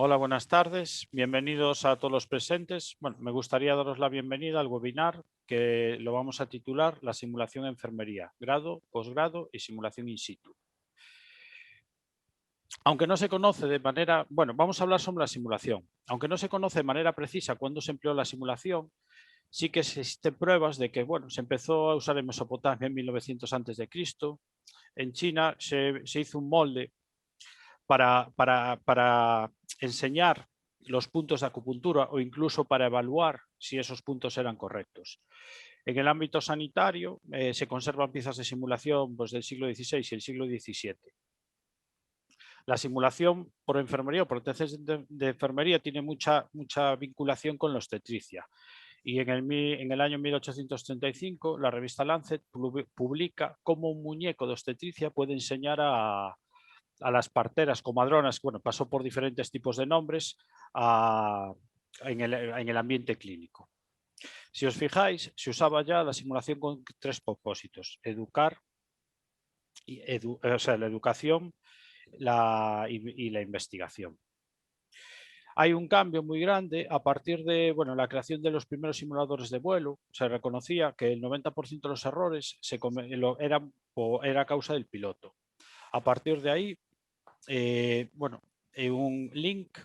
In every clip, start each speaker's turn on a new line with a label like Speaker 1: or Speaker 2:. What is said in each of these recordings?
Speaker 1: Hola, buenas tardes. Bienvenidos a todos los presentes. Bueno, me gustaría daros la bienvenida al webinar que lo vamos a titular La simulación en enfermería, grado, posgrado y simulación in situ. Aunque no se conoce de manera, vamos a hablar sobre la simulación. Aunque no se conoce de manera precisa cuándo se empleó la simulación, sí que existen pruebas de que, se empezó a usar en Mesopotamia en 1900 a.C. En China se hizo un molde para enseñar los puntos de acupuntura o incluso para evaluar si esos puntos eran correctos. En el ámbito sanitario se conservan piezas de simulación del siglo XVI y el siglo XVII. La simulación por enfermería o por tesis de enfermería tiene mucha vinculación con la obstetricia. Y en el año 1835 la revista Lancet publica cómo un muñeco de obstetricia puede enseñar a las parteras, comadronas, pasó por diferentes tipos de nombres en el ambiente clínico. Si os fijáis, se usaba ya la simulación con tres propósitos: educar, la educación y la investigación. Hay un cambio muy grande a partir de la creación de los primeros simuladores de vuelo. Se reconocía que el 90% de los errores era a causa del piloto. A partir de ahí, un link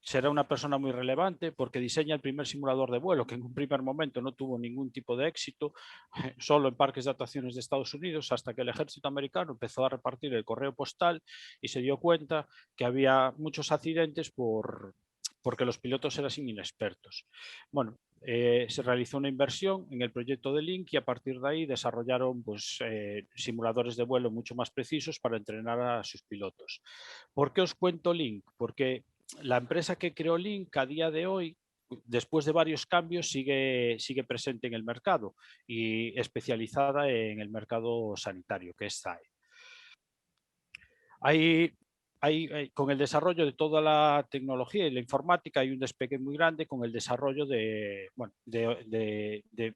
Speaker 1: será una persona muy relevante porque diseña el primer simulador de vuelo, que en un primer momento no tuvo ningún tipo de éxito, solo en parques de atracciones de Estados Unidos, hasta que el ejército americano empezó a repartir el correo postal y se dio cuenta que había muchos accidentes porque los pilotos eran inexpertos. Se realizó una inversión en el proyecto de Link y a partir de ahí desarrollaron simuladores de vuelo mucho más precisos para entrenar a sus pilotos. ¿Por qué os cuento Link? Porque la empresa que creó Link a día de hoy, después de varios cambios, sigue presente en el mercado y especializada en el mercado sanitario, que es SAE. Con el desarrollo de toda la tecnología y la informática hay un despegue muy grande con el desarrollo de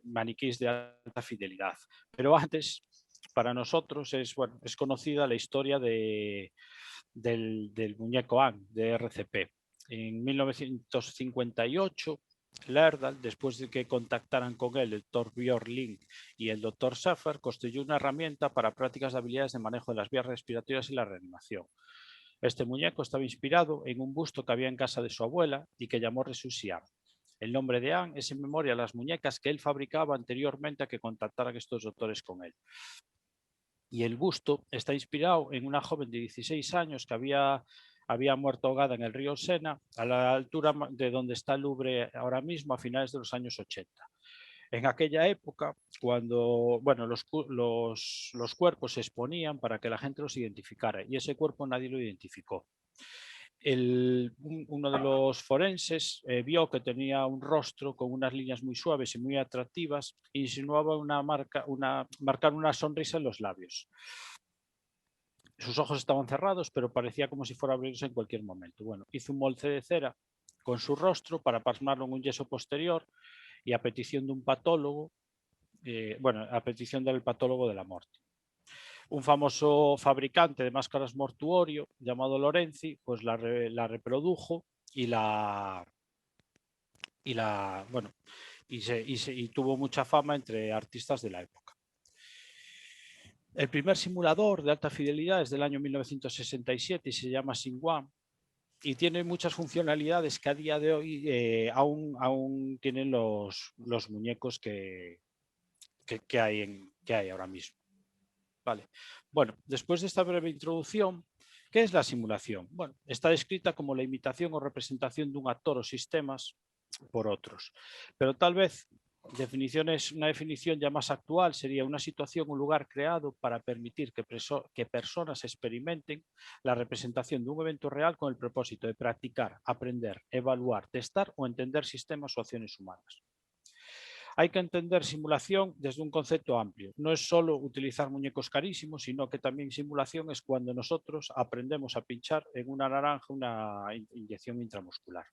Speaker 1: maniquís de alta fidelidad. Pero antes, para nosotros es conocida la historia del muñeco An, de RCP. En 1958, Lerdahl, después de que contactaran con él el Dr. Björn Link y el Dr. Schaffer, construyó una herramienta para prácticas de habilidades de manejo de las vías respiratorias y la reanimación. Este muñeco estaba inspirado en un busto que había en casa de su abuela y que llamó Resusian. El nombre de Anne es en memoria a las muñecas que él fabricaba anteriormente a que contactaran estos doctores con él. Y el busto está inspirado en una joven de 16 años que había muerto ahogada en el río Sena, a la altura de donde está el Louvre ahora mismo, a finales de los años 80. En aquella época, cuando los cuerpos se exponían para que la gente los identificara, y ese cuerpo nadie lo identificó. Uno de los forenses vio que tenía un rostro con unas líneas muy suaves y muy atractivas e insinuaba marcar una sonrisa en los labios. Sus ojos estaban cerrados, pero parecía como si fuera a abrirse en cualquier momento. Hizo un molde de cera con su rostro para plasmarlo en un yeso posterior y a petición de un patólogo, a petición del patólogo de la muerte. Un famoso fabricante de máscaras mortuorio llamado Lorenzi, pues la reprodujo y tuvo mucha fama entre artistas de la época. El primer simulador de alta fidelidad es del año 1967 y se llama Xinguang y tiene muchas funcionalidades que a día de hoy aún tienen los muñecos que hay ahora mismo. Vale. Después de esta breve introducción, ¿qué es la simulación? Está descrita como la imitación o representación de un actor o sistemas por otros, pero tal vez una definición ya más actual sería una situación o lugar creado para permitir que personas experimenten la representación de un evento real con el propósito de practicar, aprender, evaluar, testar o entender sistemas o acciones humanas. Hay que entender simulación desde un concepto amplio. No es solo utilizar muñecos carísimos, sino que también simulación es cuando nosotros aprendemos a pinchar en una naranja una inyección intramuscular.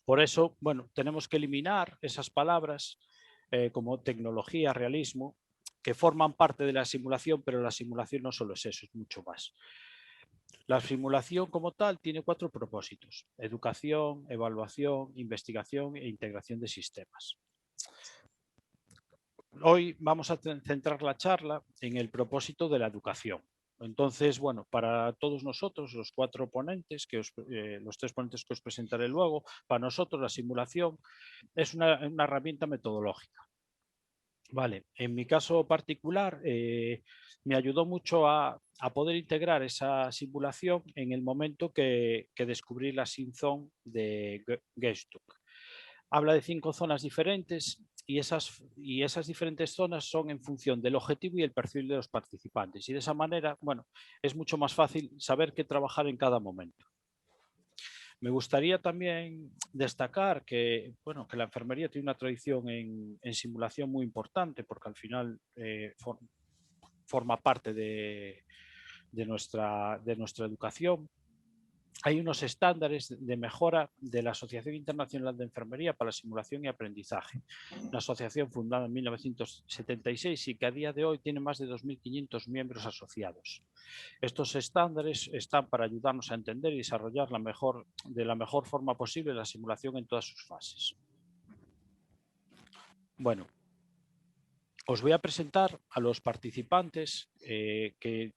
Speaker 1: Por eso, tenemos que eliminar esas palabras como tecnología, realismo, que forman parte de la simulación, pero la simulación no solo es eso, es mucho más. La simulación como tal tiene 4 propósitos: educación, evaluación, investigación e integración de sistemas. Hoy vamos a centrar la charla en el propósito de la educación. Entonces, bueno, para todos nosotros, los 4 ponentes, los 3 ponentes que os presentaré luego, para nosotros la simulación es una herramienta metodológica. Vale, en mi caso particular me ayudó mucho a poder integrar esa simulación en el momento que descubrí la SimZone de Gestuk. Habla de 5 zonas diferentes y esas diferentes zonas son en función del objetivo y el perfil de los participantes. Y de esa manera, bueno, es mucho más fácil saber qué trabajar en cada momento. Me gustaría también destacar que, bueno, que la enfermería tiene una tradición en simulación muy importante, porque al final forma parte de nuestra educación. Hay unos estándares de mejora de la Asociación Internacional de Enfermería para la Simulación y Aprendizaje, una asociación fundada en 1976 y que a día de hoy tiene más de 2.500 miembros asociados. Estos estándares están para ayudarnos a entender y desarrollar de la mejor forma posible la simulación en todas sus fases. Bueno, os voy a presentar a los participantes que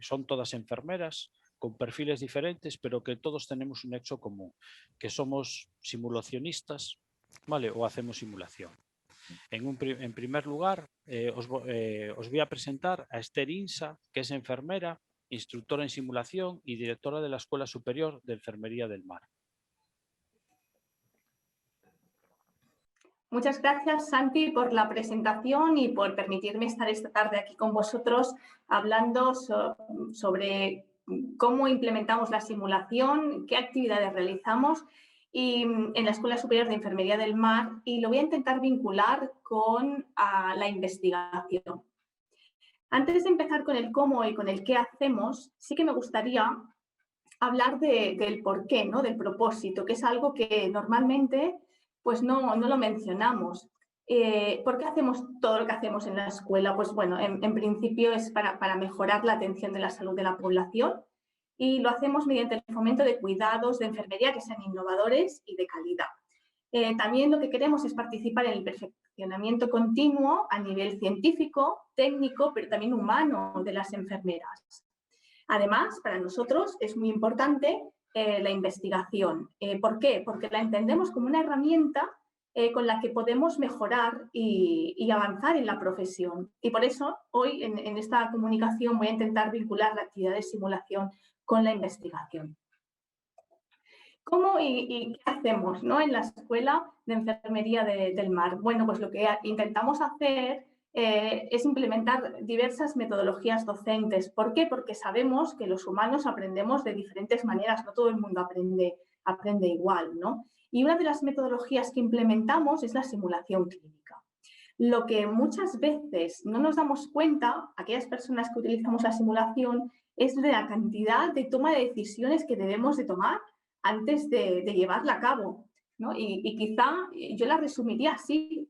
Speaker 1: son todas enfermeras, con perfiles diferentes, pero que todos tenemos un nexo común, que somos simulacionistas, ¿vale? O hacemos simulación. En primer lugar, os voy a presentar a Esther Insa, que es enfermera, instructora en simulación y directora de la Escuela Superior de Enfermería del Mar.
Speaker 2: Muchas gracias, Santi, por la presentación y por permitirme estar esta tarde aquí con vosotros hablando sobre cómo implementamos la simulación, qué actividades realizamos en la Escuela Superior de Enfermería del Mar, y lo voy a intentar vincular con la investigación. Antes de empezar con el cómo y con el qué hacemos, sí que me gustaría hablar del porqué, ¿no? Del propósito, que es algo que normalmente pues no lo mencionamos. ¿Por qué hacemos todo lo que hacemos en la escuela? Pues bueno, en principio es para mejorar la atención de la salud de la población, y lo hacemos mediante el fomento de cuidados de enfermería que sean innovadores y de calidad. También lo que queremos es participar en el perfeccionamiento continuo a nivel científico, técnico, pero también humano de las enfermeras. Además, para nosotros es muy importante la investigación. ¿Por qué? Porque la entendemos como una herramienta con la que podemos mejorar y avanzar en la profesión. Y por eso hoy en esta comunicación voy a intentar vincular la actividad de simulación con la investigación. ¿Cómo y qué hacemos, ¿no? En la Escuela de Enfermería del Mar? Bueno, pues lo que intentamos hacer es implementar diversas metodologías docentes. ¿Por qué? Porque sabemos que los humanos aprendemos de diferentes maneras, no todo el mundo aprende igual, ¿no? Y una de las metodologías que implementamos es la simulación clínica. Lo que muchas veces no nos damos cuenta, aquellas personas que utilizamos la simulación, es de la cantidad de toma de decisiones que debemos de tomar antes de llevarla a cabo, ¿no? Y quizá yo la resumiría así,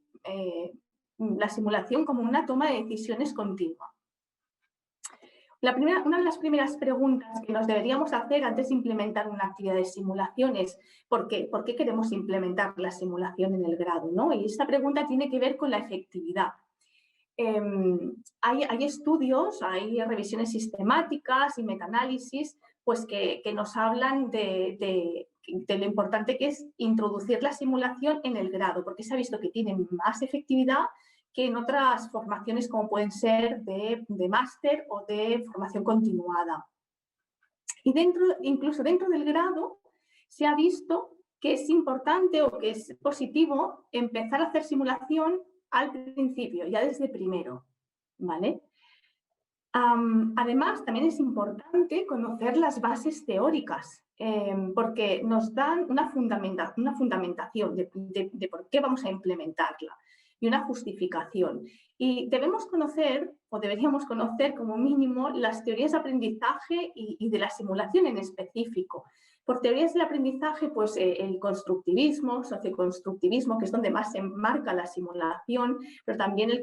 Speaker 2: la simulación como una toma de decisiones continua. Una de las primeras preguntas que nos deberíamos hacer antes de implementar una actividad de simulación es ¿por qué? ¿Por qué queremos implementar la simulación en el grado, ¿no? Y esta pregunta tiene que ver con la efectividad. Hay estudios, hay revisiones sistemáticas y metaanálisis pues que nos hablan de lo importante que es introducir la simulación en el grado, porque se ha visto que tiene más efectividad que en otras formaciones como pueden ser de máster o de formación continuada. Y incluso dentro del grado se ha visto que es importante o que es positivo empezar a hacer simulación al principio, ya desde primero, ¿vale? Además, también es importante conocer las bases teóricas, porque nos dan una fundamentación de por qué vamos a implementarla y una justificación. Y debemos conocer, o deberíamos conocer como mínimo, las teorías de aprendizaje y de la simulación en específico. Por teorías del aprendizaje, pues el constructivismo, socioconstructivismo, que es donde más se enmarca la simulación, pero también el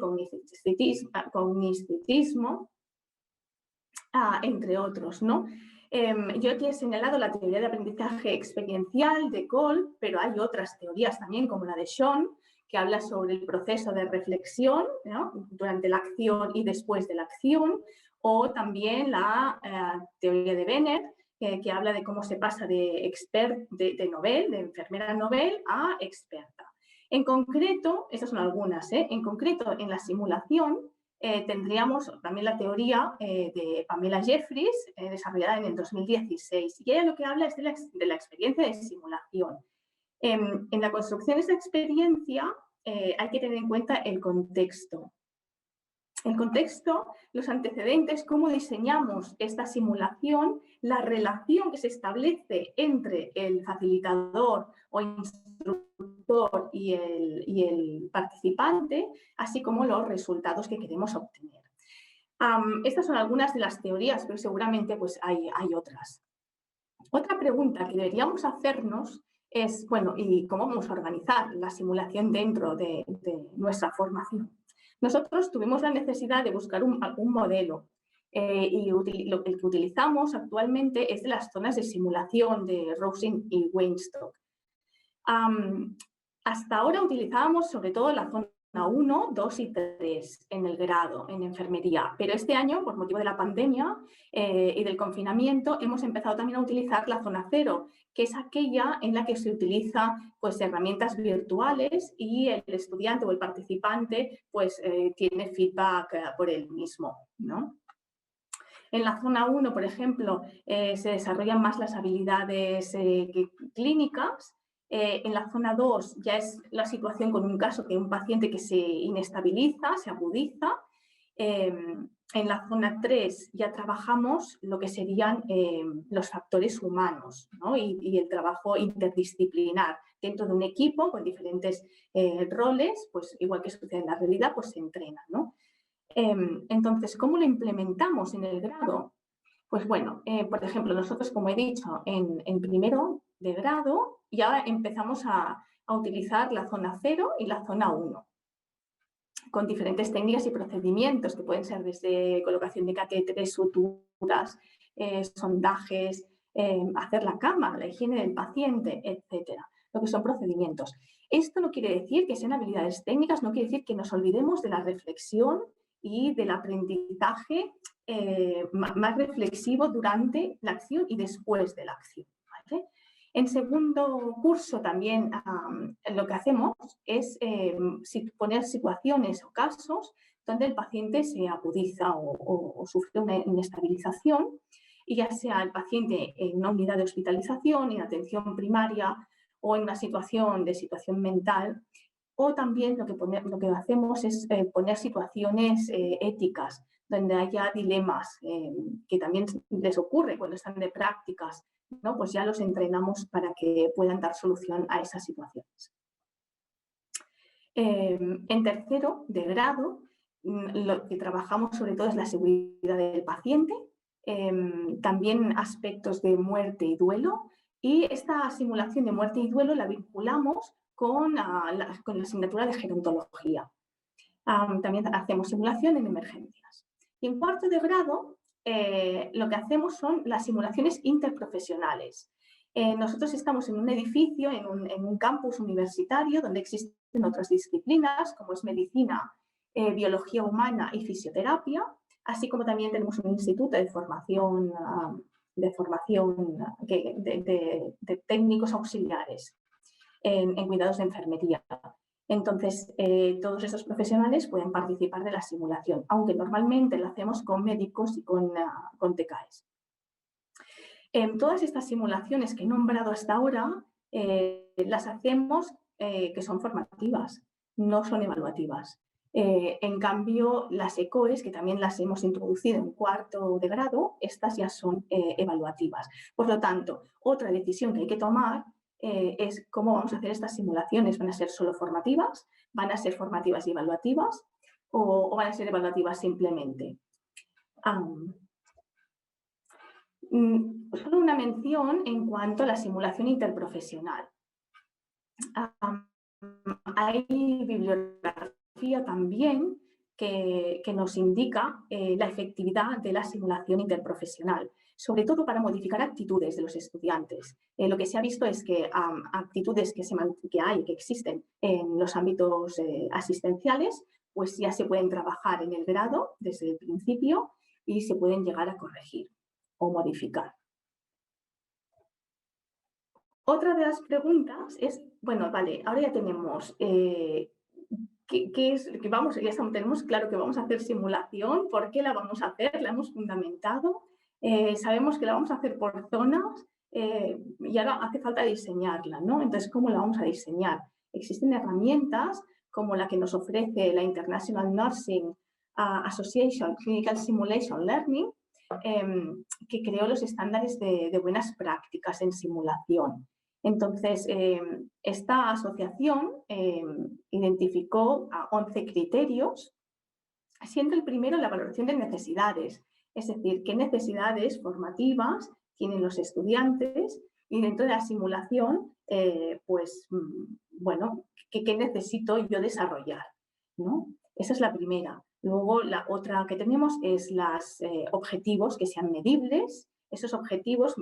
Speaker 2: cognitivismo, entre otros, ¿no? Yo aquí he señalado la teoría de aprendizaje experiencial de Kolb, pero hay otras teorías también, como la de Schoen, que habla sobre el proceso de reflexión, ¿no?, durante la acción y después de la acción, o también la teoría de Bennett, que habla de cómo se pasa de enfermera novel a experta. En concreto, estas son algunas, en concreto en la simulación tendríamos también la teoría de Pamela Jeffries, desarrollada en el 2016, y ella lo que habla es de la experiencia de simulación. En la construcción de esa experiencia hay que tener en cuenta el contexto. El contexto, los antecedentes, cómo diseñamos esta simulación, la relación que se establece entre el facilitador o instructor y el participante, así como los resultados que queremos obtener. Estas son algunas de las teorías, pero seguramente pues, hay otras. Otra pregunta que deberíamos hacernos es, bueno, ¿y cómo vamos a organizar la simulación dentro de nuestra formación? Nosotros tuvimos la necesidad de buscar algún modelo y el que utilizamos actualmente es de las zonas de simulación de Rosen y Weinstock. Hasta ahora utilizábamos sobre todo la zona 1, 2 y 3 en el grado, en enfermería, pero este año, por motivo de la pandemia y del confinamiento, hemos empezado también a utilizar la zona 0, que es aquella en la que se utilizan pues, herramientas virtuales y el estudiante o el participante pues, tiene feedback por él mismo, ¿no? En la zona 1, por ejemplo, se desarrollan más las habilidades clínicas. En la zona 2 ya es la situación con un caso de un paciente que se inestabiliza, se agudiza. En la zona 3 ya trabajamos lo que serían los factores humanos, ¿no? y el trabajo interdisciplinar. Dentro de un equipo con diferentes roles, pues igual que sucede en la realidad, pues se entrena, ¿no? Entonces, ¿cómo lo implementamos en el grado? Pues bueno, por ejemplo, nosotros, como he dicho, en primero de grado ya empezamos a utilizar la zona 0 y la zona 1, con diferentes técnicas y procedimientos que pueden ser desde colocación de catéteres, suturas, sondajes, hacer la cama, la higiene del paciente, etcétera, lo que son procedimientos. Esto no quiere decir que sean habilidades técnicas, no quiere decir que nos olvidemos de la reflexión y del aprendizaje más reflexivo durante la acción y después de la acción, ¿vale? En segundo curso también lo que hacemos es poner situaciones o casos donde el paciente se agudiza o sufre una inestabilización, y ya sea el paciente en una unidad de hospitalización, en atención primaria o en una situación mental, o también lo que hacemos es poner situaciones éticas, donde haya dilemas que también les ocurre cuando están de prácticas, ¿no? Pues ya los entrenamos para que puedan dar solución a esas situaciones. En tercero de grado, lo que trabajamos sobre todo es la seguridad del paciente, también aspectos de muerte y duelo, y esta simulación de muerte y duelo la vinculamos con la asignatura de gerontología. También hacemos simulación en emergencias. Y en cuarto de grado, lo que hacemos son las simulaciones interprofesionales. Nosotros estamos en un edificio, en un campus universitario, donde existen otras disciplinas, como es medicina, biología humana y fisioterapia, así como también tenemos un instituto de formación, de técnicos auxiliares en cuidados de enfermería. Entonces, todos estos profesionales pueden participar de la simulación, aunque normalmente lo hacemos con médicos y con TKs. Todas estas simulaciones que he nombrado hasta ahora las hacemos que son formativas, no son evaluativas. En cambio, las ECOES, que también las hemos introducido en cuarto de grado, estas ya son evaluativas. Por lo tanto, otra decisión que hay que tomar es cómo vamos a hacer estas simulaciones. ¿Van a ser solo formativas? ¿Van a ser formativas y evaluativas? ¿O van a ser evaluativas simplemente? Solo una mención en cuanto a la simulación interprofesional. Hay bibliografía también que nos indica la efectividad de la simulación interprofesional. sobre todo para modificar actitudes de los estudiantes. Lo que se ha visto es que actitudes que existen en los ámbitos asistenciales, pues ya se pueden trabajar en el grado desde el principio y se pueden llegar a corregir o modificar. Otra de las preguntas es, bueno, vale, ahora ya tenemos tenemos claro que vamos a hacer simulación, ¿por qué la vamos a hacer? La hemos fundamentado, sabemos que la vamos a hacer por zonas y ahora hace falta diseñarla, ¿no? Entonces, ¿cómo la vamos a diseñar? Existen herramientas como la que nos ofrece la International Nursing Association Clinical Simulation Learning, que creó los estándares de buenas prácticas en simulación. Entonces, esta asociación identificó a 11 criterios, siendo el primero la valoración de necesidades, es decir, qué necesidades formativas tienen los estudiantes y dentro de la simulación, bueno, ¿qué necesito yo desarrollar? ¿No? Esa es la primera. Luego, la otra que tenemos es los objetivos que sean medibles. Esos objetivos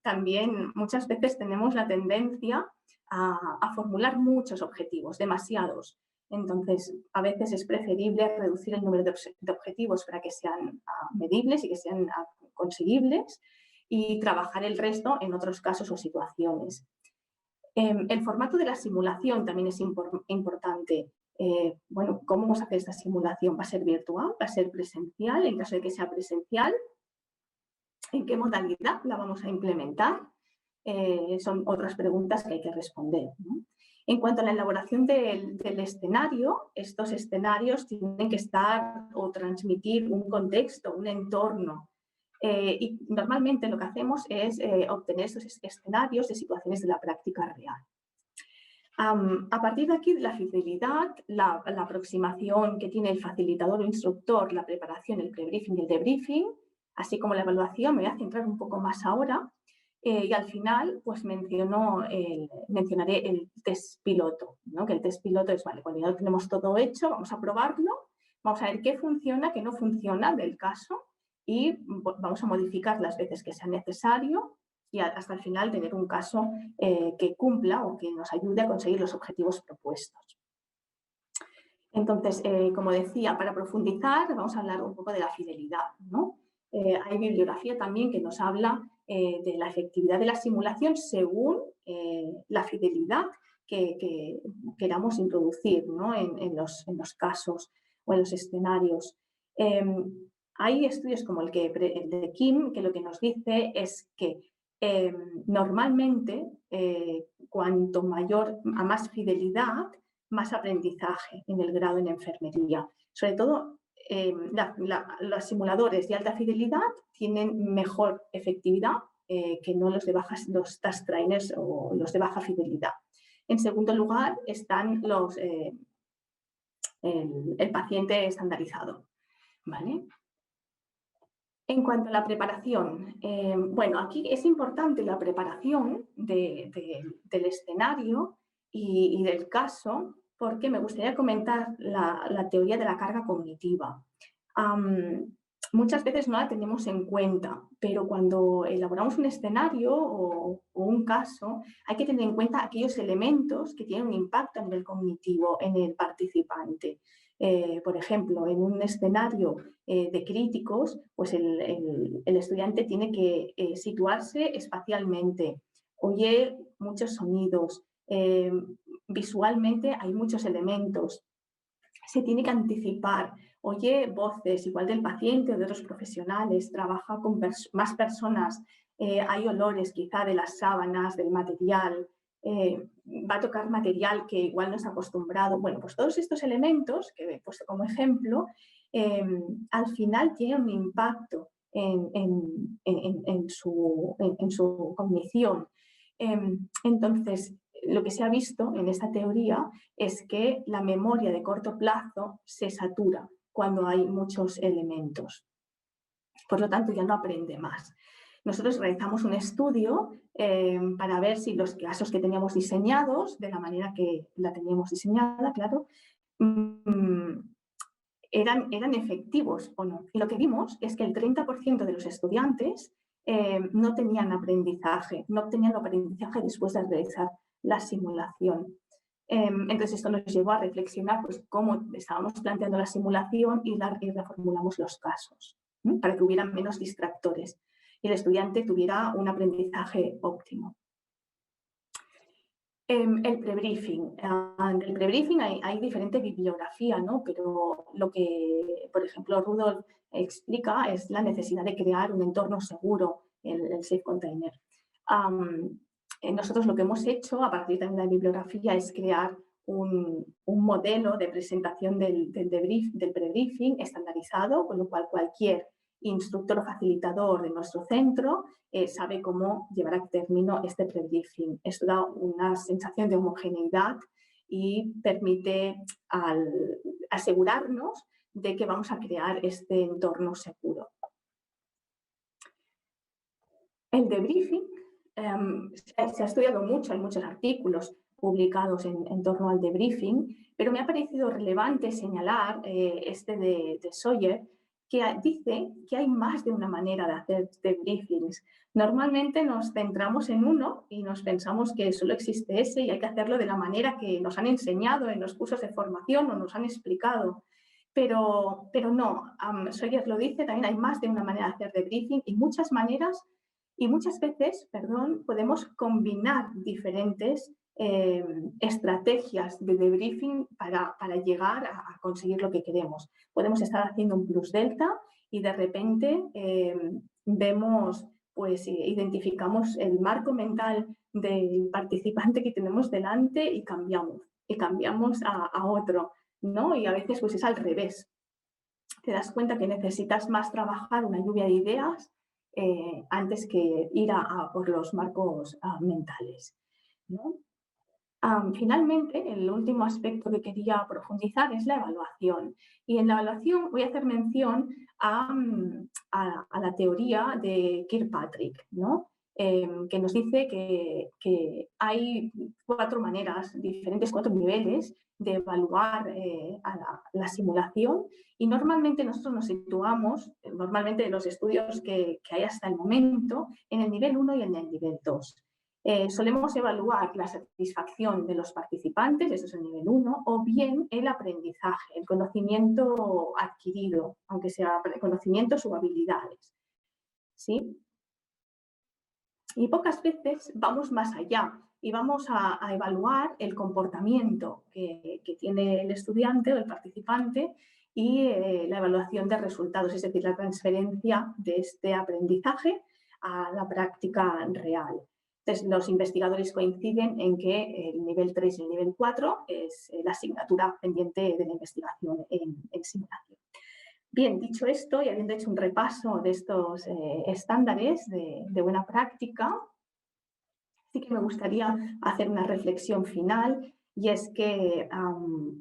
Speaker 2: también muchas veces tenemos la tendencia a formular muchos objetivos, demasiados. Entonces, a veces es preferible reducir el número de objetivos para que sean medibles y que sean conseguibles y trabajar el resto en otros casos o situaciones. El formato de la simulación también es importante. Bueno, ¿cómo vamos a hacer esta simulación? ¿Va a ser virtual? ¿Va a ser presencial? En caso de que sea presencial, ¿en qué modalidad la vamos a implementar? Son otras preguntas que hay que responder, ¿no? En cuanto a la elaboración del escenario, estos escenarios tienen que estar o transmitir un contexto, un entorno. Y normalmente lo que hacemos es obtener esos escenarios de situaciones de la práctica real. A partir de aquí, la fidelidad, la aproximación que tiene el facilitador o instructor, la preparación, el prebriefing y el debriefing, así como la evaluación, me voy a centrar un poco más ahora. Y al final, pues mencionaré el test piloto, ¿no? Que el test piloto es, vale, cuando ya lo tenemos todo hecho, vamos a probarlo, vamos a ver qué funciona, qué no funciona del caso y vamos a modificar las veces que sea necesario y hasta el final tener un caso que cumpla o que nos ayude a conseguir los objetivos propuestos. Entonces, como decía, para profundizar vamos a hablar un poco de la fidelidad, ¿no? Hay bibliografía también que nos habla de la efectividad de la simulación según la fidelidad que queramos introducir, ¿no? en los casos o en los escenarios. Hay estudios como el de Kim, que lo que nos dice es que normalmente cuanto a más fidelidad, más aprendizaje en el grado en enfermería. Sobre todo, los simuladores de alta fidelidad tienen mejor efectividad que no los task trainers o los de baja fidelidad. En segundo lugar están el paciente estandarizado, ¿vale? En cuanto a la preparación, bueno, aquí es importante la preparación del escenario y del caso, porque me gustaría comentar la teoría de la carga cognitiva. Muchas veces no la tenemos en cuenta, pero cuando elaboramos un escenario o un caso, hay que tener en cuenta aquellos elementos que tienen un impacto a nivel cognitivo en el participante. Por ejemplo, en un escenario de críticos, pues el estudiante tiene que situarse espacialmente, oye muchos sonidos, visualmente hay muchos elementos, se tiene que anticipar, oye voces igual del paciente o de otros profesionales, trabaja con más personas, hay olores quizá de las sábanas, del material, va a tocar material que igual no está acostumbrado. Bueno, pues todos estos elementos que he puesto como ejemplo, al final tienen un impacto en su cognición. Entonces, lo que se ha visto en esta teoría es que la memoria de corto plazo se satura cuando hay muchos elementos. Por lo tanto, ya no aprende más. Nosotros realizamos un estudio para ver si los casos que teníamos diseñados, de la manera que la teníamos diseñada, claro, eran efectivos o no. Y lo que vimos es que el 30% de los estudiantes no tenían aprendizaje, no obtenían aprendizaje después de realizar la simulación. Entonces esto nos llevó a reflexionar pues, cómo estábamos planteando la simulación y reformulamos los casos para que hubiera menos distractores y el estudiante tuviera un aprendizaje óptimo. El prebriefing. En el prebriefing hay diferente bibliografía, ¿no? Pero lo que, por ejemplo, Rudolf explica es la necesidad de crear un entorno seguro, el Safe Container. Nosotros lo que hemos hecho, a partir también de la bibliografía, es crear un modelo de presentación del prebriefing estandarizado, con lo cual cualquier instructor o facilitador de nuestro centro sabe cómo llevar a término este prebriefing. Esto da una sensación de homogeneidad y permite asegurarnos de que vamos a crear este entorno seguro. El debriefing se ha estudiado mucho, hay muchos artículos publicados en torno al debriefing, pero me ha parecido relevante señalar este de Sawyer, que dice que hay más de una manera de hacer debriefings. Normalmente nos centramos en uno y nos pensamos que solo existe ese y hay que hacerlo de la manera que nos han enseñado en los cursos de formación o nos han explicado. Pero no, Sawyer lo dice, también hay más de una manera de hacer debriefing y muchas maneras y muchas veces, podemos combinar diferentes estrategias de debriefing para llegar a conseguir lo que queremos. Podemos estar haciendo un plus delta y de repente vemos, pues identificamos el marco mental del participante que tenemos delante y cambiamos a otro, ¿no? Y a veces pues es al revés. Te das cuenta que necesitas más trabajar una lluvia de ideas antes que ir a por los marcos mentales, ¿no? Finalmente, el último aspecto que quería profundizar es la evaluación. Y en la evaluación voy a hacer mención a la teoría de Kirkpatrick, ¿no? Que nos dice que hay cuatro niveles de evaluar la simulación y normalmente nosotros nos situamos, normalmente en los estudios que hay hasta el momento, en el nivel 1 y en el nivel 2. Solemos evaluar la satisfacción de los participantes, eso es el nivel 1, o bien el aprendizaje, el conocimiento adquirido, aunque sea conocimientos o habilidades, ¿sí? Y pocas veces vamos más allá y vamos a evaluar el comportamiento que tiene el estudiante o el participante y la evaluación de resultados, es decir, la transferencia de este aprendizaje a la práctica real. Entonces, los investigadores coinciden en que el nivel 3 y el nivel 4 es la asignatura pendiente de la investigación en simulación. Bien, dicho esto y habiendo hecho un repaso de estos estándares de buena práctica, sí que me gustaría hacer una reflexión final y es que,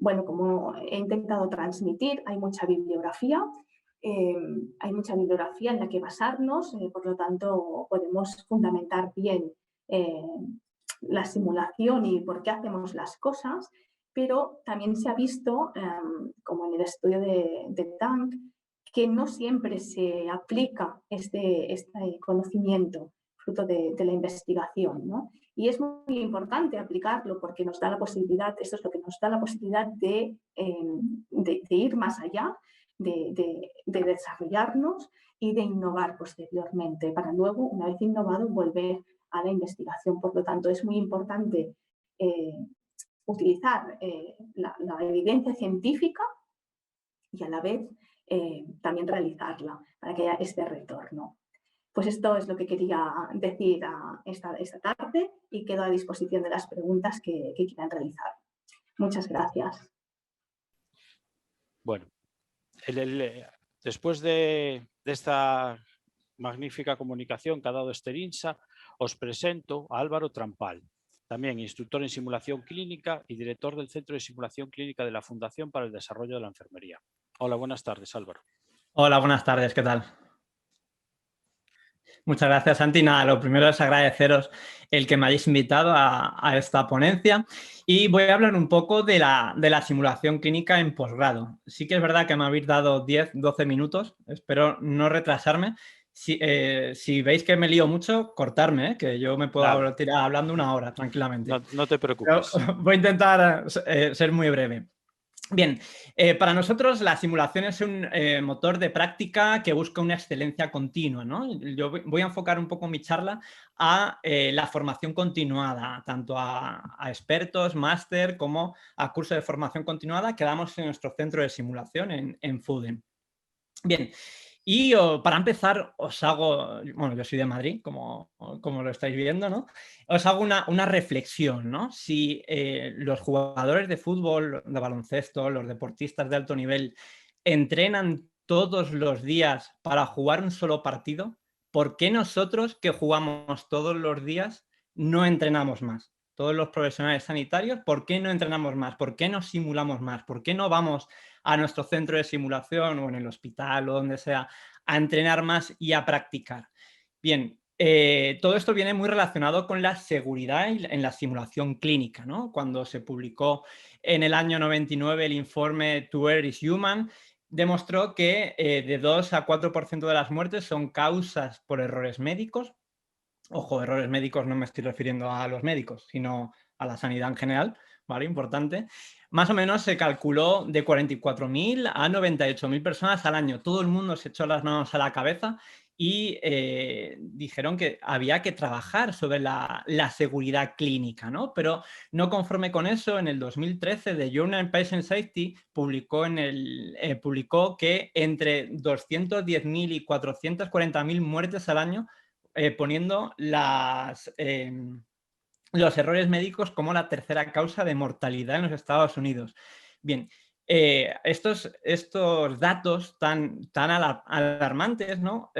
Speaker 2: bueno, como he intentado transmitir, hay mucha bibliografía en la que basarnos, por lo tanto podemos fundamentar bien la simulación y por qué hacemos las cosas, pero también se ha visto, como en el estudio de Tank, que no siempre se aplica este conocimiento fruto de la investigación, ¿no? Y es muy importante aplicarlo porque nos da la posibilidad, esto es lo que nos da la posibilidad de ir más allá, de desarrollarnos y de innovar posteriormente, para luego, una vez innovado, volver a la investigación. Por lo tanto, es muy importante utilizar la evidencia científica y a la vez también realizarla para que haya este retorno. Pues esto es lo que quería decir esta tarde y quedo a disposición de las preguntas que quieran realizar. Muchas gracias.
Speaker 1: Bueno, después de esta magnífica comunicación que ha dado Esterinsa, os presento a Álvaro Trampal, también instructor en simulación clínica y director del Centro de Simulación Clínica de la Fundación para el Desarrollo de la Enfermería. Hola, buenas tardes, Álvaro.
Speaker 3: Hola, buenas tardes, ¿qué tal? Muchas gracias, Santi. Nada, lo primero es agradeceros el que me hayáis invitado a esta ponencia y voy a hablar un poco de la simulación clínica en posgrado. Sí que es verdad que me habéis dado 10-12 minutos, espero no retrasarme. Si veis que me lío mucho, cortarme, que yo me puedo tirar hablando una hora tranquilamente.
Speaker 1: No te preocupes.
Speaker 3: Pero voy a intentar ser muy breve. Bien, para nosotros la simulación es un motor de práctica que busca una excelencia continua, ¿no? Yo voy a enfocar un poco mi charla a la formación continuada, tanto a expertos, máster, como a cursos de formación continuada que damos en nuestro centro de simulación en FUDEN. Bien, y para empezar os hago, bueno, yo soy de Madrid, como lo estáis viendo, ¿no? Os hago una reflexión, ¿no? Si los jugadores de fútbol, de baloncesto, los deportistas de alto nivel entrenan todos los días para jugar un solo partido, ¿por qué nosotros que jugamos todos los días no entrenamos más? Todos los profesionales sanitarios, ¿por qué no entrenamos más? ¿Por qué no simulamos más? ¿Por qué no vamos a nuestro centro de simulación o en el hospital o donde sea a entrenar más y a practicar? Bien, todo esto viene muy relacionado con la seguridad en la simulación clínica, ¿no? Cuando se publicó en el año 99 el informe To Err is Human, demostró que de 2 a 4% de las muertes son causas por errores médicos. Ojo, errores médicos no me estoy refiriendo a los médicos, sino a la sanidad en general, ¿vale? Importante. Más o menos se calculó de 44.000 a 98.000 personas al año. Todo el mundo se echó las manos a la cabeza y dijeron que había que trabajar sobre la seguridad clínica, ¿no? Pero no conforme con eso, en el 2013 The Journal Patient Safety publicó que entre 210.000 y 440.000 muertes al año poniendo los errores médicos como la tercera causa de mortalidad en los Estados Unidos. Bien, estos datos tan alarmantes, ¿no?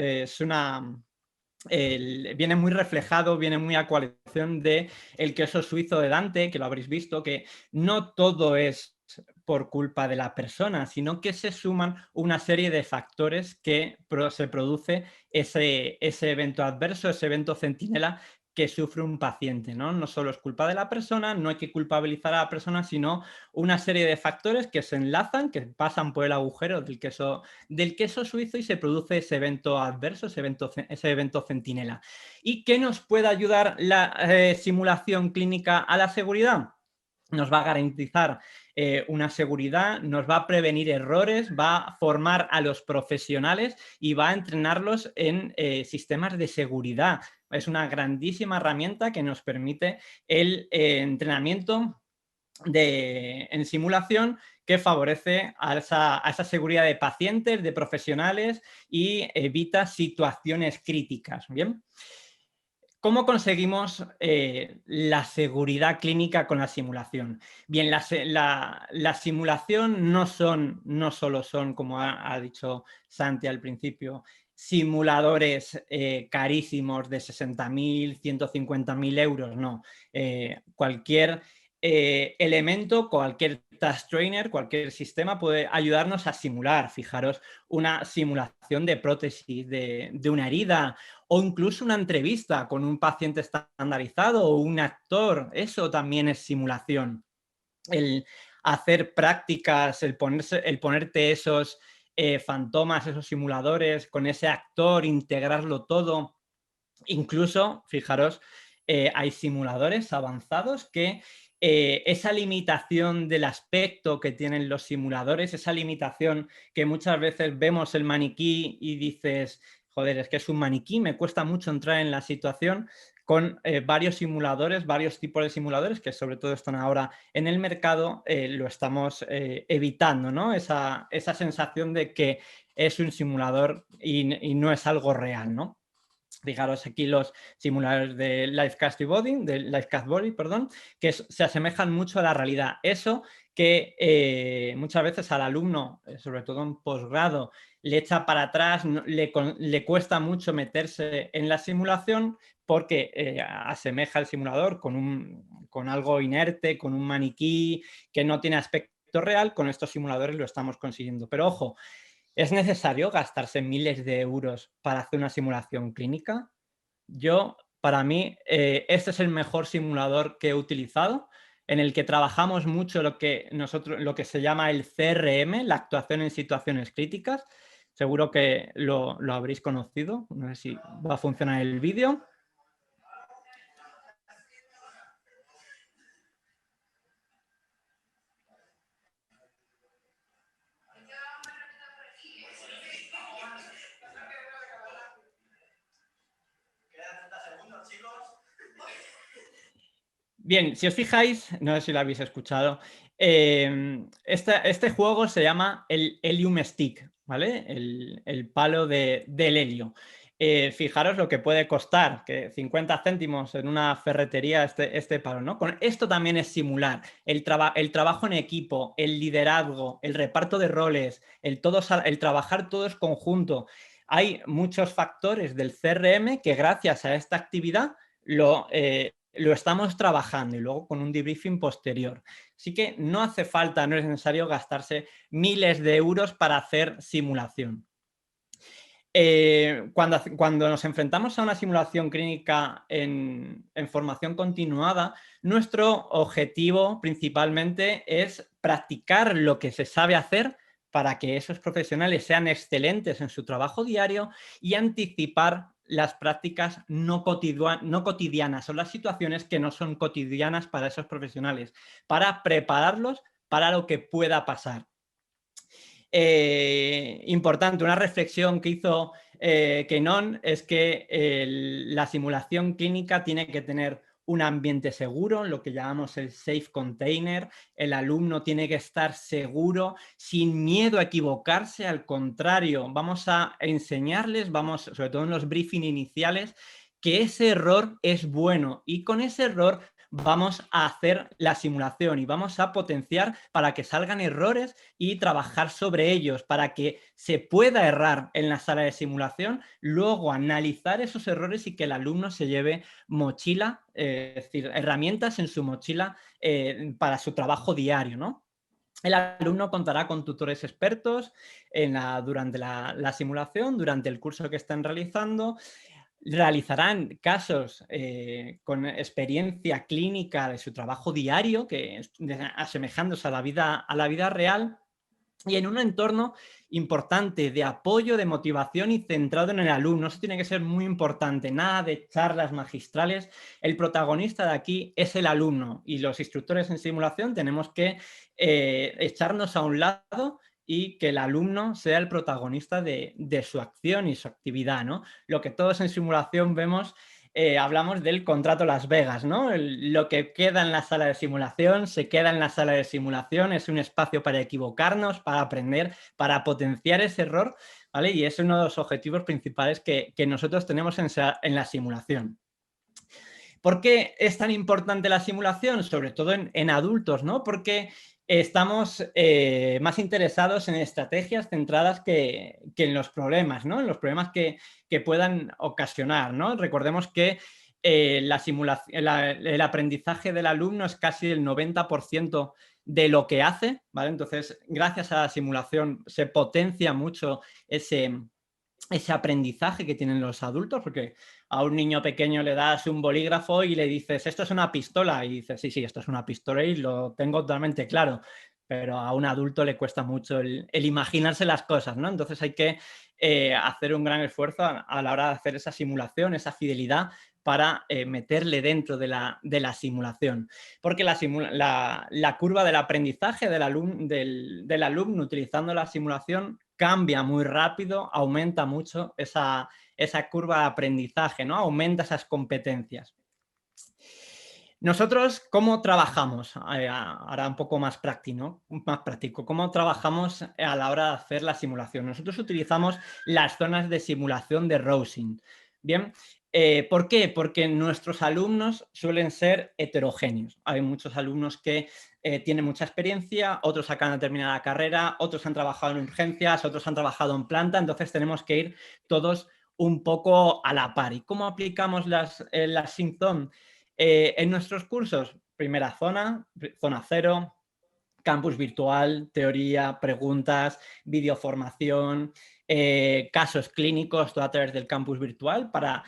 Speaker 3: Viene muy reflejado, viene muy a coalición de El queso suizo de Dante, que lo habréis visto, que no todo es por culpa de la persona, sino que se suman una serie de factores que se produce ese evento adverso, ese evento centinela que sufre un paciente, ¿no? No solo es culpa de la persona, no hay que culpabilizar a la persona, sino una serie de factores que se enlazan, que pasan por el agujero del queso suizo y se produce ese evento adverso, ese evento centinela. ¿Y qué nos puede ayudar la simulación clínica a la seguridad? Nos va a garantizar una seguridad, nos va a prevenir errores, va a formar a los profesionales y va a entrenarlos en sistemas de seguridad. Es una grandísima herramienta que nos permite el entrenamiento en simulación que favorece a esa seguridad de pacientes, de profesionales y evita situaciones críticas. ¿Bien? ¿Cómo conseguimos la seguridad clínica con la simulación? Bien, la simulación no solo son, como ha dicho Santi al principio, simuladores carísimos de 60.000, 150.000 euros, no. Cualquier elemento, cualquier task trainer, cualquier sistema puede ayudarnos a simular. Fijaros, una simulación de prótesis, de una herida, o incluso una entrevista con un paciente estandarizado o un actor, eso también es simulación. El hacer prácticas, el ponerte esos fantomas, esos simuladores, con ese actor, integrarlo todo. Incluso, fijaros, hay simuladores avanzados que esa limitación del aspecto que tienen los simuladores, esa limitación que muchas veces vemos el maniquí y dices, joder, es que es un maniquí, me cuesta mucho entrar en la situación, con varios simuladores, varios tipos de simuladores que sobre todo están ahora en el mercado, lo estamos evitando, ¿no? Esa sensación de que es un simulador y no es algo real, ¿no? Fijaros aquí los simuladores de Lifecast Body, que se asemejan mucho a la realidad. Eso que muchas veces al alumno, sobre todo en posgrado, le echa para atrás, le cuesta mucho meterse en la simulación porque asemeja el simulador con algo inerte, con un maniquí que no tiene aspecto real. Con estos simuladores lo estamos consiguiendo. Pero ojo, ¿es necesario gastarse miles de euros para hacer una simulación clínica? Para mí, este es el mejor simulador que he utilizado, en el que trabajamos mucho lo que se llama el CRM, la actuación en situaciones críticas. Seguro que lo habréis conocido. No sé si va a funcionar el vídeo. Bien, si os fijáis, no sé si lo habéis escuchado, este juego se llama el Helium Stick, ¿vale? El palo del helio. Fijaros lo que puede costar, que 50 céntimos en una ferretería este palo, ¿no? Esto también es simular el trabajo en equipo, el liderazgo, el reparto de roles, el trabajar todos conjunto. Hay muchos factores del CRM que gracias a esta actividad lo estamos trabajando y luego con un debriefing posterior. Así que no hace falta, no es necesario gastarse miles de euros para hacer simulación. Cuando nos enfrentamos a una simulación clínica en formación continuada, nuestro objetivo principalmente es practicar lo que se sabe hacer para que esos profesionales sean excelentes en su trabajo diario y anticipar las prácticas no cotidianas o las situaciones que no son cotidianas para esos profesionales, para prepararlos para lo que pueda pasar. Importante, una reflexión que hizo Kenon es que la simulación clínica tiene que tener un ambiente seguro, lo que llamamos el safe container. El alumno tiene que estar seguro, sin miedo a equivocarse. Al contrario, vamos a enseñarles, sobre todo en los briefing iniciales, que ese error es bueno y con ese error vamos a hacer la simulación y vamos a potenciar para que salgan errores y trabajar sobre ellos para que se pueda errar en la sala de simulación, luego analizar esos errores y que el alumno se lleve mochila, es decir, herramientas en su mochila para su trabajo diario, ¿no? El alumno contará con tutores expertos durante la simulación, durante el curso que están realizando. Realizarán casos con experiencia clínica de su trabajo diario, asemejándose a la vida real, y en un entorno importante de apoyo, de motivación y centrado en el alumno. Eso tiene que ser muy importante, nada de charlas magistrales. El protagonista de aquí es el alumno y los instructores en simulación tenemos que echarnos a un lado y que el alumno sea el protagonista de su acción y su actividad, ¿no? Lo que todos en simulación vemos, hablamos del contrato Las Vegas, ¿no? Lo que queda en la sala de simulación se queda en la sala de simulación, es un espacio para equivocarnos, para aprender, para potenciar ese error, ¿vale? Y es uno de los objetivos principales que nosotros tenemos en la simulación. ¿Por qué es tan importante la simulación? Sobre todo en adultos, ¿no? Porque estamos más interesados en estrategias centradas que en los problemas, ¿no? En los problemas que puedan ocasionar, ¿no? Recordemos que el aprendizaje del alumno es casi el 90% de lo que hace, ¿vale? Entonces, gracias a la simulación se potencia mucho ese aprendizaje que tienen los adultos, porque a un niño pequeño le das un bolígrafo y le dices, esto es una pistola, y dices, sí, esto es una pistola y lo tengo totalmente claro, pero a un adulto le cuesta mucho el imaginarse las cosas, ¿no? Entonces hay que hacer un gran esfuerzo a la hora de hacer esa simulación, esa fidelidad, para meterle dentro de la simulación. Porque la curva del aprendizaje del alumno utilizando la simulación cambia muy rápido, aumenta mucho esa curva de aprendizaje, ¿no? Aumenta esas competencias. Nosotros, ¿cómo trabajamos? Ahora un poco más práctico. ¿Cómo trabajamos a la hora de hacer la simulación? Nosotros utilizamos las zonas de simulación de Rosin. Bien, ¿por qué? Porque nuestros alumnos suelen ser heterogéneos. Hay muchos alumnos que tienen mucha experiencia, otros acaban de terminar la carrera, otros han trabajado en urgencias, otros han trabajado en planta, entonces tenemos que ir todos un poco a la par. ¿Y cómo aplicamos las SimZone? En nuestros cursos, primera zona 0, campus virtual, teoría, preguntas, videoformación, casos clínicos, todo a través del campus virtual para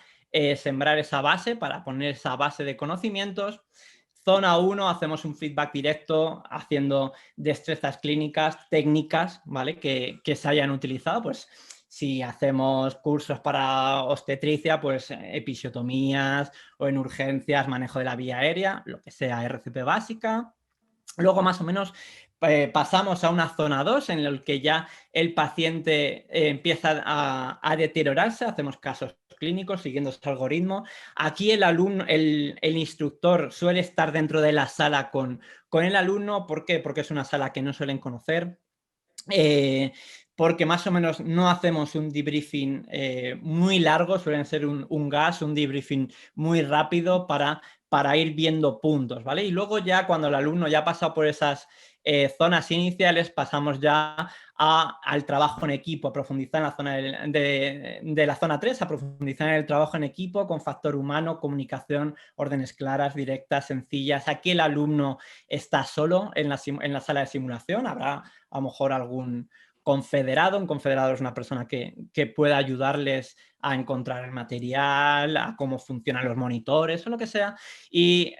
Speaker 3: sembrar esa base, para poner esa base de conocimientos. Zona 1, hacemos un feedback directo haciendo destrezas clínicas, técnicas, ¿vale? Que se hayan utilizado, pues Si hacemos cursos para obstetricia, pues episiotomías, o en urgencias, manejo de la vía aérea, lo que sea, RCP básica. Luego más o menos pasamos a una zona 2 en la que ya el paciente empieza a deteriorarse, hacemos casos clínicos siguiendo ese algoritmo. Aquí el alumno, el instructor suele estar dentro de la sala con el alumno. ¿Por qué? Porque es una sala que no suelen conocer. Porque más o menos no hacemos un debriefing muy largo, suelen ser un gas, un debriefing muy rápido para ir viendo puntos, ¿vale? Y luego ya cuando el alumno ya ha pasado por esas zonas iniciales, pasamos ya al trabajo en equipo, a profundizar en la zona de la zona 3, a profundizar en el trabajo en equipo con factor humano, comunicación, órdenes claras, directas, sencillas. Aquí el alumno está solo en la sala de simulación, habrá a lo mejor algún confederado. Un confederado es una persona que pueda ayudarles a encontrar el material, a cómo funcionan los monitores o lo que sea. Y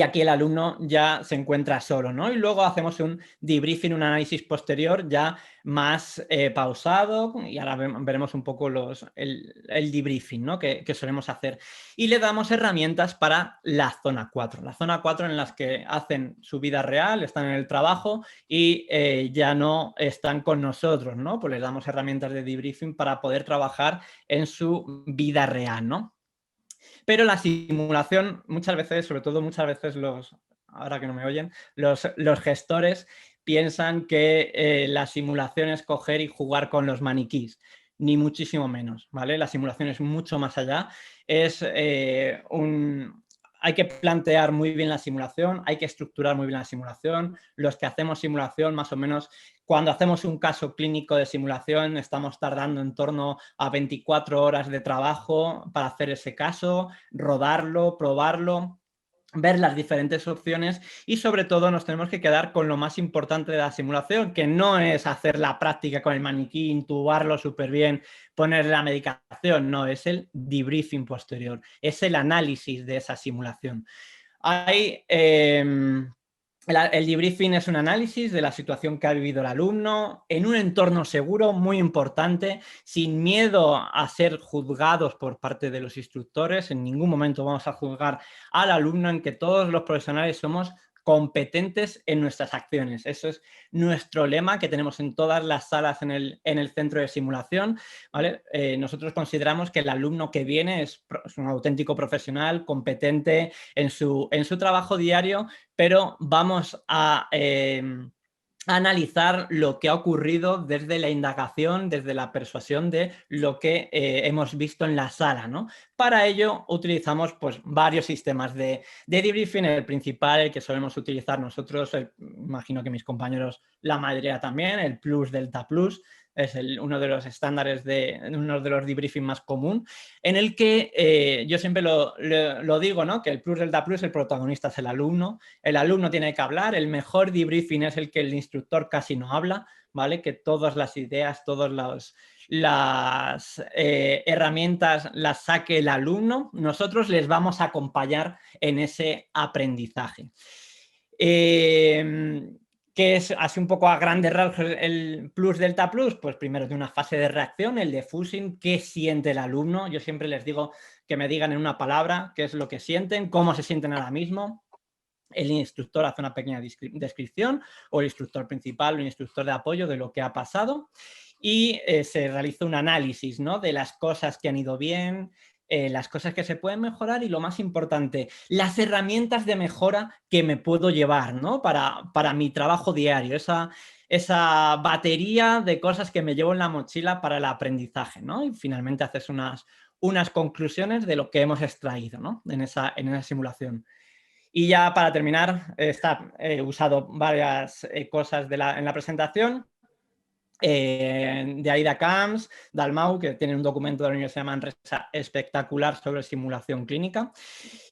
Speaker 3: aquí el alumno ya se encuentra solo, ¿no? Y luego hacemos un debriefing, un análisis posterior ya más pausado, y ahora veremos un poco el debriefing, ¿no? que solemos hacer. Y le damos herramientas para la zona 4. La zona 4 en las que hacen su vida real, están en el trabajo y ya no están con nosotros, ¿no? Pues les damos herramientas de debriefing para poder trabajar en su vida real, ¿no? Pero la simulación, muchas veces, sobre todo muchas veces ahora que no me oyen, los gestores piensan que la simulación es coger y jugar con los maniquís, ni muchísimo menos, ¿vale? La simulación es mucho más allá. Hay que plantear muy bien la simulación, hay que estructurar muy bien la simulación. Los que hacemos simulación, más o menos, cuando hacemos un caso clínico de simulación, estamos tardando en torno a 24 horas de trabajo para hacer ese caso, rodarlo, probarlo, ver las diferentes opciones y sobre todo nos tenemos que quedar con lo más importante de la simulación, que no es hacer la práctica con el maniquí, intubarlo súper bien, ponerle la medicación, no, es el debriefing posterior, es el análisis de esa simulación. El debriefing es un análisis de la situación que ha vivido el alumno en un entorno seguro, muy importante, sin miedo a ser juzgados por parte de los instructores. En ningún momento vamos a juzgar al alumno, en que todos los profesionales somos competentes en nuestras acciones. Eso es nuestro lema que tenemos en todas las salas en el centro de simulación, ¿vale? Nosotros consideramos que el alumno que viene es un auténtico profesional, competente en su trabajo diario, pero vamos a analizar lo que ha ocurrido desde la indagación, desde la persuasión de lo que hemos visto en la sala, ¿no? Para ello utilizamos pues, varios sistemas de debriefing. El principal, el que solemos utilizar nosotros, imagino que mis compañeros la mayoría también, el Plus Delta Plus, es uno de los estándares, uno de los debriefing más común, en el que yo siempre lo digo, ¿no? Que el Plus Delta Plus, el protagonista es el alumno tiene que hablar, el mejor debriefing es el que el instructor casi no habla, ¿vale? Que todas las ideas, todas las herramientas las saque el alumno, nosotros les vamos a acompañar en ese aprendizaje. ¿Qué es así un poco a grandes rasgos el Plus Delta Plus? Pues primero de una fase de reacción, el de Fusing, qué siente el alumno. Yo siempre les digo que me digan en una palabra qué es lo que sienten, cómo se sienten ahora mismo. El instructor hace una pequeña descripción, o el instructor principal o el instructor de apoyo, de lo que ha pasado, y se realiza un análisis, ¿no? De las cosas que han ido bien, las cosas que se pueden mejorar y, lo más importante, las herramientas de mejora que me puedo llevar, ¿no? para mi trabajo diario, esa batería de cosas que me llevo en la mochila para el aprendizaje, ¿no? Y finalmente haces unas conclusiones de lo que hemos extraído, ¿no? en esa simulación. Y ya para terminar, he usado varias cosas en la presentación, de Aida Camps, Dalmau, que tiene un documento de la Universidad de Manresa espectacular sobre simulación clínica.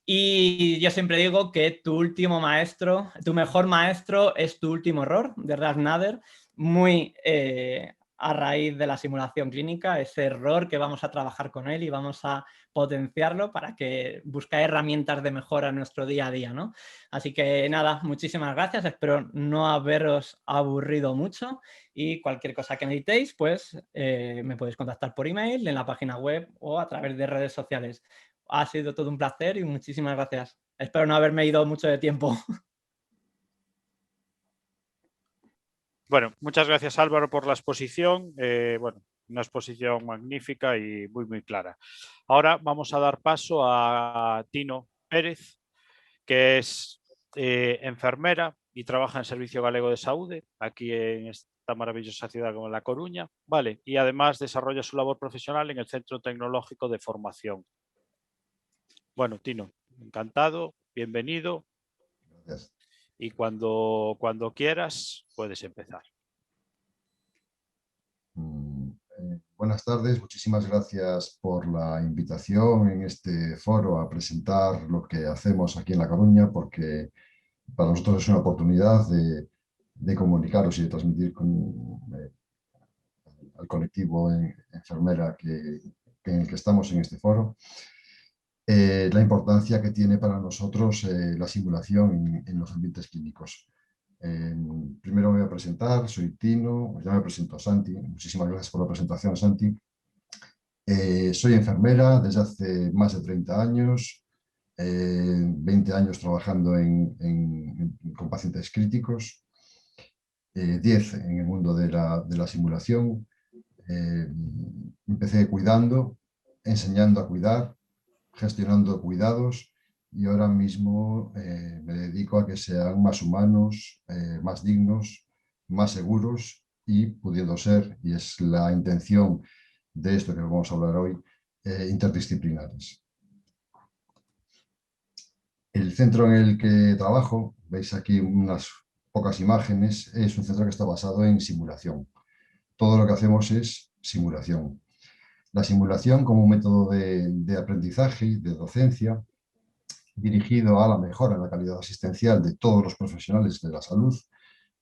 Speaker 3: Y yo siempre digo que tu mejor maestro es tu último error, de Ralph Nader, muy a raíz de la simulación clínica, ese error que vamos a trabajar con él y vamos a potenciarlo para que buscar herramientas de mejora en nuestro día a día, ¿no? Así que nada, muchísimas gracias, espero no haberos aburrido mucho y cualquier cosa que necesitéis, pues me podéis contactar por email, en la página web o a través de redes sociales. Ha sido todo un placer y muchísimas gracias. Espero no haberme ido mucho de tiempo.
Speaker 1: Bueno, muchas gracias Álvaro por la exposición. Bueno, una exposición magnífica y muy clara. Ahora vamos a dar paso a Tino Pérez, que es enfermera y trabaja en el Servicio Galego de Saúde, aquí en esta maravillosa ciudad como La Coruña, ¿vale? Y además desarrolla su labor profesional en el Centro Tecnológico de Formación. Bueno, Tino, encantado, bienvenido.
Speaker 4: Gracias.
Speaker 1: Y cuando quieras, puedes empezar.
Speaker 4: Buenas tardes, muchísimas gracias por la invitación en este foro a presentar lo que hacemos aquí en La Coruña, porque para nosotros es una oportunidad de comunicaros y de transmitir al colectivo enfermera en el que estamos en este foro la importancia que tiene para nosotros la simulación en los ambientes clínicos. Primero me voy a presentar, soy Tino, ya me presento a Santi, muchísimas gracias por la presentación, Santi. Soy enfermera desde hace más de 30 años, 20 años trabajando con pacientes críticos, 10 en el mundo de la simulación. Empecé cuidando, enseñando a cuidar, gestionando cuidados y ahora mismo me dedico a que sean más humanos, más dignos, más seguros y pudiendo ser, y es la intención de esto que vamos a hablar hoy, interdisciplinares. El centro en el que trabajo, veis aquí unas pocas imágenes, es un centro que está basado en simulación. Todo lo que hacemos es simulación. La simulación como un método de aprendizaje, de docencia, dirigido a la mejora en la calidad asistencial de todos los profesionales de la salud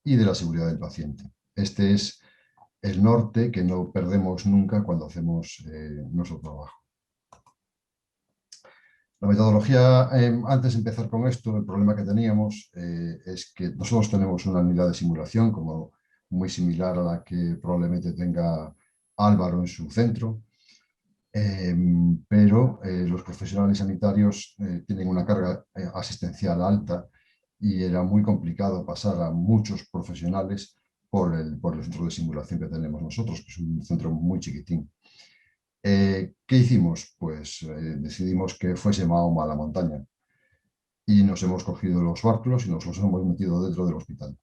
Speaker 4: y de la seguridad del paciente. Este es el norte que no perdemos nunca cuando hacemos nuestro trabajo. La metodología, antes de empezar con esto, el problema que teníamos es que nosotros tenemos una unidad de simulación como muy similar a la que probablemente tenga Álvaro en su centro, pero los profesionales sanitarios tienen una carga asistencial alta y era muy complicado pasar a muchos profesionales por el centro de simulación que tenemos nosotros, que es un centro muy chiquitín. ¿Qué hicimos? Pues decidimos que fuese Mahoma a la montaña y nos hemos cogido los bártulos y nos los hemos metido dentro del hospital.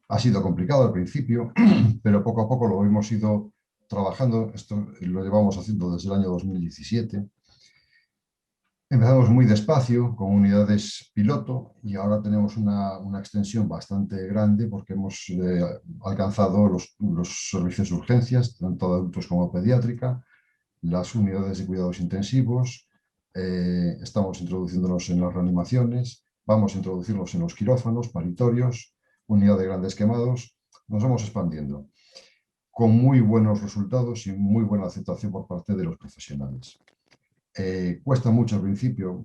Speaker 4: Ha sido complicado al principio, pero poco a poco lo hemos ido trabajando. Esto lo llevamos haciendo desde el año 2017. Empezamos muy despacio, con unidades piloto, y ahora tenemos una extensión bastante grande porque hemos alcanzado los servicios de urgencias, tanto de adultos como pediátrica, las unidades de cuidados intensivos, estamos introduciéndonos en las reanimaciones, vamos a introducirnos en los quirófanos, paritorios, unidad de grandes quemados, nos vamos expandiendo con muy buenos resultados y muy buena aceptación por parte de los profesionales. Cuesta mucho al principio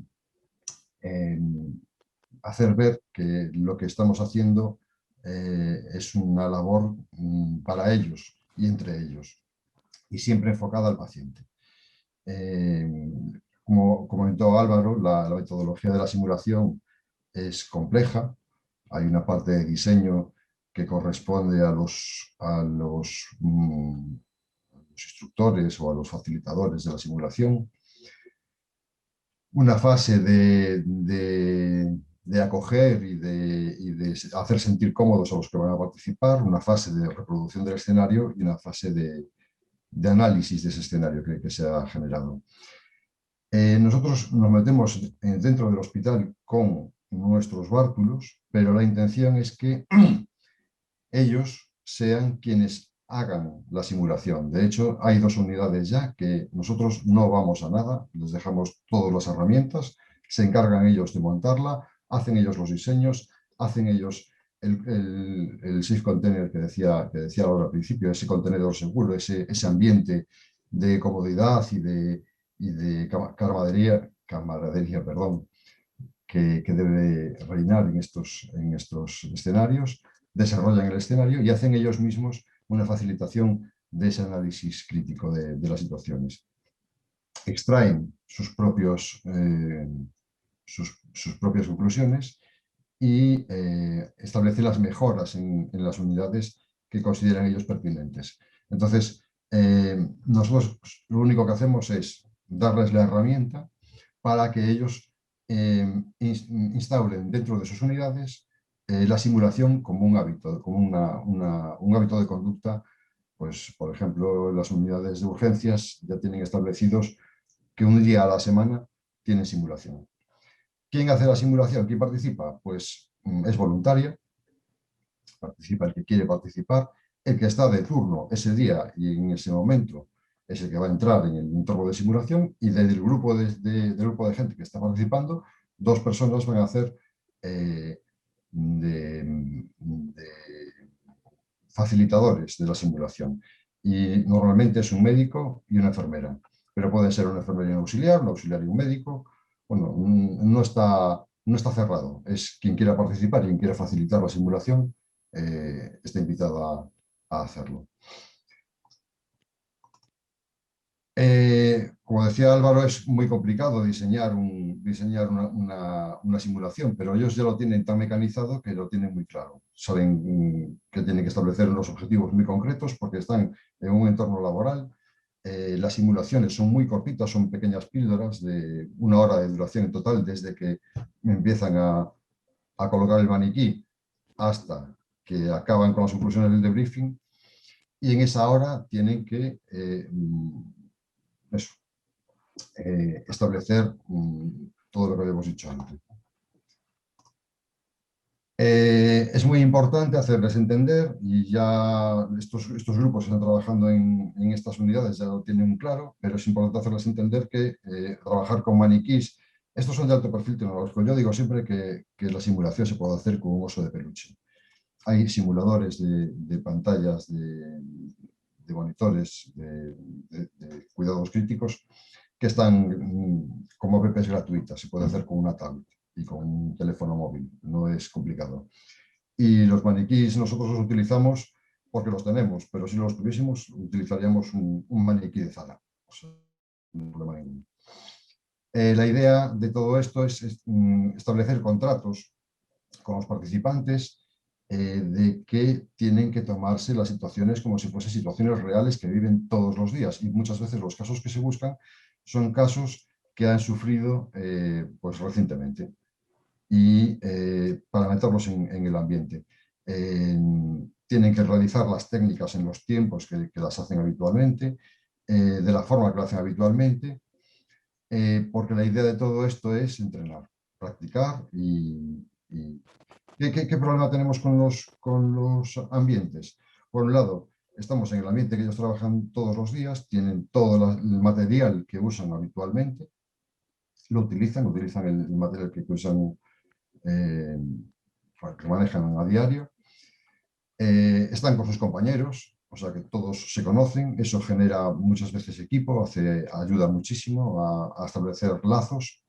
Speaker 4: hacer ver que lo que estamos haciendo es una labor para ellos y entre ellos, y siempre enfocada al paciente. Como comentó Álvaro, la metodología de la simulación es compleja. Hay una parte de diseño que corresponde a los instructores o a los facilitadores de la simulación. Una fase de acoger y de hacer sentir cómodos a los que van a participar, una fase de reproducción del escenario y una fase de análisis de ese escenario que se ha generado. Nosotros nos metemos dentro del hospital con nuestros bártulos, pero la intención es que ellos sean quienes hagan la simulación. De hecho, hay 2 unidades ya que nosotros no vamos a nada, les dejamos todas las herramientas, se encargan ellos de montarla, hacen ellos los diseños, hacen ellos el safe container que decía ahora al principio, ese contenedor seguro, ese ambiente de comodidad y de camaradería, perdón, que debe reinar en estos escenarios, desarrollan el escenario y hacen ellos mismos una facilitación de ese análisis crítico de las situaciones. Extraen sus propias conclusiones y establecen las mejoras en las unidades que consideran ellos pertinentes. Entonces, nosotros lo único que hacemos es darles la herramienta para que ellos instauren dentro de sus unidades la simulación como un hábito, como un hábito de conducta. Pues, por ejemplo, las unidades de urgencias ya tienen establecidos que un día a la semana tienen simulación. ¿Quién hace la simulación? ¿Quién participa? Pues es voluntaria, participa el que quiere participar, el que está de turno ese día y en ese momento es el que va a entrar en el entorno de simulación, y del grupo de gente que está participando, 2 personas van a hacer de facilitadores de la simulación. Y normalmente es un médico y una enfermera, pero puede ser una enfermera y un auxiliar y un médico. Bueno, no está cerrado. Es quien quiera participar y quien quiera facilitar la simulación, está invitado a hacerlo. Como decía Álvaro, es muy complicado diseñar una simulación, pero ellos ya lo tienen tan mecanizado que lo tienen muy claro. Saben que tienen que establecer unos objetivos muy concretos porque están en un entorno laboral. Las simulaciones son muy cortitas, son pequeñas píldoras de 1 hora de duración en total, desde que empiezan a colocar el maniquí hasta que acaban con las conclusiones del debriefing, y en esa hora tienen que establecer todo lo que habíamos dicho antes. Es muy importante hacerles entender, y ya estos grupos que están trabajando en estas unidades ya lo tienen claro, pero es importante hacerles entender que trabajar con maniquís, estos son de alto perfil tecnológico. Yo digo siempre que la simulación se puede hacer con un oso de peluche. Hay simuladores de pantallas, de monitores, de cuidados críticos, que están como apps gratuitas. Se puede hacer con una tablet y con un teléfono móvil, no es complicado. Y los maniquís nosotros los utilizamos porque los tenemos, pero si no los tuviésemos, utilizaríamos un maniquí de Zara. O sea, no problema ninguno. La idea de todo esto es establecer contratos con los participantes de que tienen que tomarse las situaciones como si fuesen situaciones reales que viven todos los días, y muchas veces los casos que se buscan son casos que han sufrido pues recientemente, y para meterlos en el ambiente. Tienen que realizar las técnicas en los tiempos que las hacen habitualmente, de la forma que lo hacen habitualmente, porque la idea de todo esto es entrenar, practicar y ¿qué problema tenemos con los ambientes? Por un lado, estamos en el ambiente que ellos trabajan todos los días, tienen todo el material que usan habitualmente, lo utilizan el material que usan, que manejan a diario, están con sus compañeros, o sea que todos se conocen, eso genera muchas veces equipo, ayuda muchísimo a establecer lazos.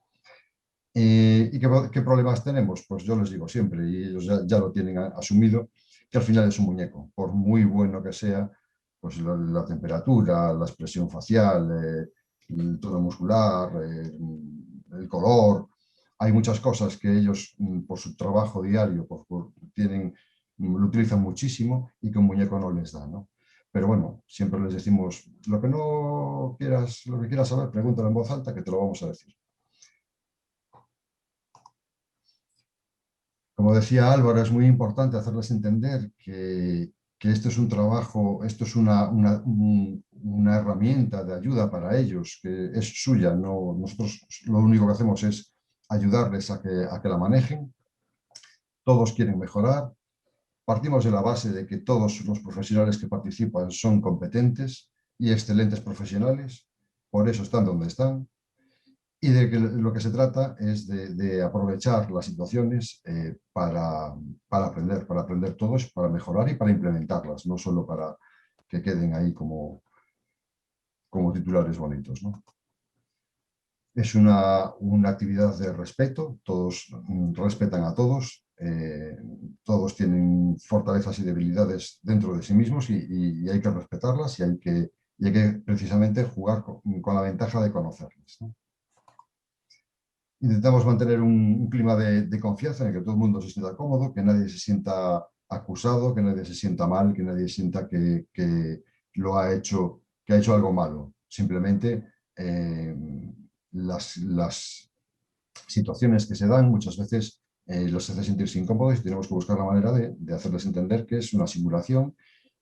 Speaker 4: ¿Y qué problemas tenemos? Pues yo les digo siempre, y ellos ya lo tienen asumido, que al final es un muñeco. Por muy bueno que sea, pues la temperatura, la expresión facial, el tono muscular, el color, hay muchas cosas que ellos, por su trabajo diario, lo utilizan muchísimo y que un muñeco no les da, ¿no? Pero bueno, siempre les decimos, lo que quieras saber, pregúntalo en voz alta que te lo vamos a decir. Como decía Álvaro, es muy importante hacerles entender que esto es un trabajo, esto es una herramienta de ayuda para ellos, que es suya. Nosotros lo único que hacemos es ayudarles a que la manejen. Todos quieren mejorar. Partimos de la base de que todos los profesionales que participan son competentes y excelentes profesionales, por eso están donde están. y de que lo que se trata es de aprovechar las situaciones para aprender todos, para mejorar y para implementarlas, no solo para que queden ahí como titulares bonitos, ¿no? Es una actividad de respeto, todos respetan a todos, todos tienen fortalezas y debilidades dentro de sí mismos y hay que respetarlas y hay que precisamente jugar con la ventaja de conocerlas, ¿no? Intentamos mantener un clima de confianza en el que todo el mundo se sienta cómodo, que nadie se sienta acusado, que nadie se sienta mal, que nadie sienta que ha hecho algo malo. Simplemente las situaciones que se dan muchas veces los hace sentirse incómodos y tenemos que buscar la manera de hacerles entender que es una simulación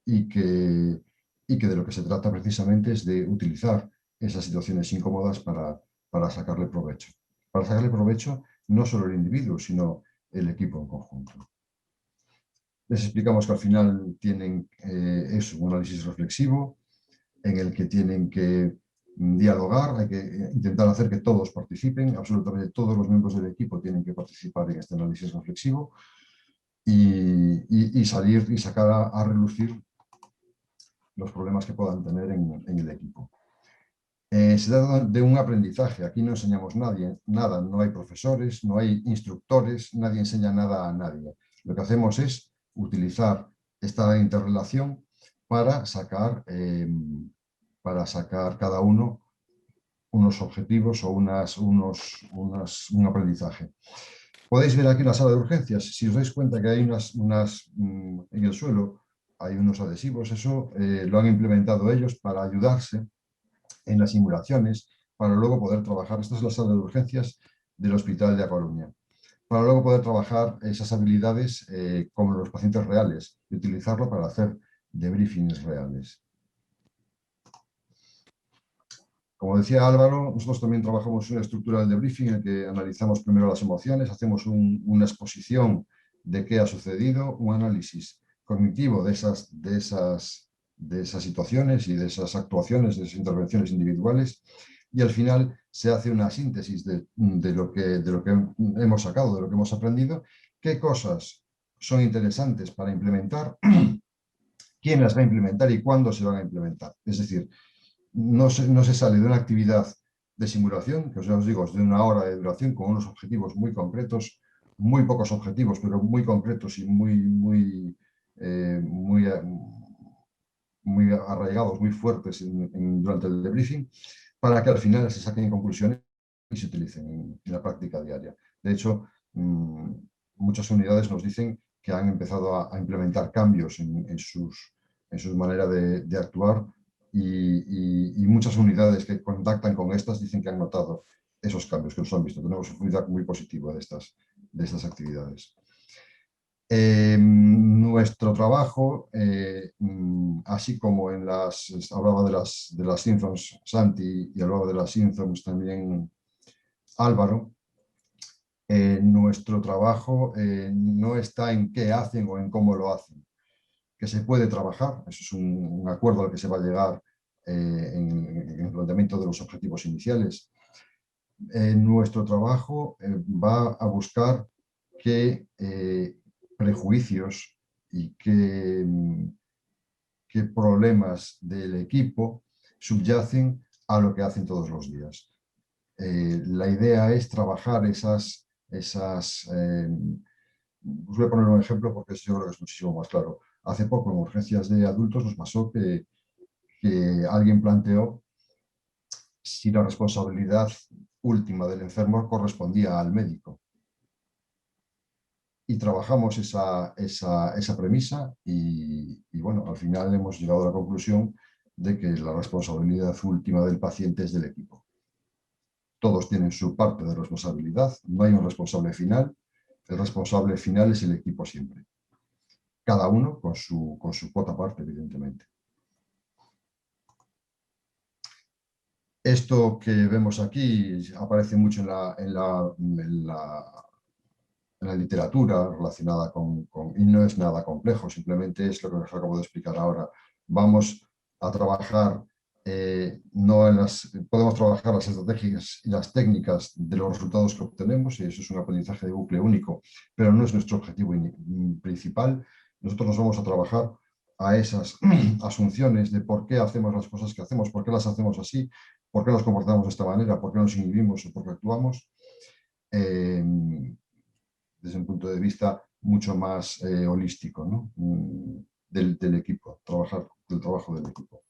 Speaker 4: y que de lo que se trata precisamente es de utilizar esas situaciones incómodas para sacarle provecho. Para sacarle provecho no solo el individuo, sino el equipo en conjunto. Les explicamos que al final tienen un análisis reflexivo en el que tienen que dialogar, hay que intentar hacer que todos participen, absolutamente todos los miembros del equipo tienen que participar en este análisis reflexivo y salir y sacar a relucir los problemas que puedan tener en el equipo. Se trata de un aprendizaje, aquí no enseñamos nada, no hay profesores, no hay instructores, nadie enseña nada a nadie. Lo que hacemos es utilizar esta interrelación para sacar cada uno unos objetivos o un aprendizaje. Podéis ver aquí la sala de urgencias, si os dais cuenta que hay en el suelo hay unos adhesivos, eso lo han implementado ellos para ayudarse en las simulaciones, para luego poder trabajar. Esta es la sala de urgencias del Hospital de A Coruña. Para luego poder trabajar esas habilidades con los pacientes reales y utilizarlo para hacer debriefings reales. Como decía Álvaro, nosotros también trabajamos una estructura del debriefing en el que analizamos primero las emociones, hacemos una exposición de qué ha sucedido, un análisis cognitivo de esas situaciones y de esas actuaciones, de esas intervenciones individuales, y al final se hace una síntesis de lo que hemos sacado, de lo que hemos aprendido, qué cosas son interesantes para implementar, quién las va a implementar y cuándo se van a implementar. Es decir, no se sale de una actividad de simulación, que os digo, es de 1 hora de duración, con unos objetivos muy concretos, muy pocos objetivos, pero muy concretos y muy arraigados, muy fuertes durante el debriefing, para que al final se saquen conclusiones y se utilicen en la práctica diaria. De hecho, muchas unidades nos dicen que han empezado a implementar cambios en sus maneras de actuar y muchas unidades que contactan con estas dicen que han notado esos cambios, que los han visto. Tenemos un feedback muy positivo de estas actividades. Nuestro trabajo, así como hablaba de las Simpsons Santi y hablaba de las Simpsons también Álvaro, nuestro trabajo no está en qué hacen o en cómo lo hacen, que se puede trabajar, eso es un acuerdo al que se va a llegar en el planteamiento de los objetivos iniciales. Nuestro trabajo va a buscar qué prejuicios y qué problemas del equipo subyacen a lo que hacen todos los días. La idea es trabajar os voy a poner un ejemplo porque yo creo que es muchísimo más claro. Hace poco en urgencias de adultos nos pasó que alguien planteó si la responsabilidad última del enfermo correspondía al médico. Y trabajamos esa premisa y bueno, al final hemos llegado a la conclusión de que la responsabilidad última del paciente es del equipo. Todos tienen su parte de responsabilidad, no hay un responsable final, el responsable final es el equipo siempre. Cada uno con su cuota parte, evidentemente. Esto que vemos aquí aparece mucho en la literatura relacionada y no es nada complejo, simplemente es lo que os acabo de explicar ahora. Vamos a trabajar podemos trabajar las estrategias y las técnicas de los resultados que obtenemos, y eso es un aprendizaje de bucle único, pero no es nuestro objetivo principal. Nosotros nos vamos a trabajar a esas asunciones de por qué hacemos las cosas que hacemos, por qué las hacemos así, por qué nos comportamos de esta manera, por qué nos inhibimos o por qué actuamos, desde un punto de vista mucho más holístico, ¿no? del equipo, del trabajo del equipo.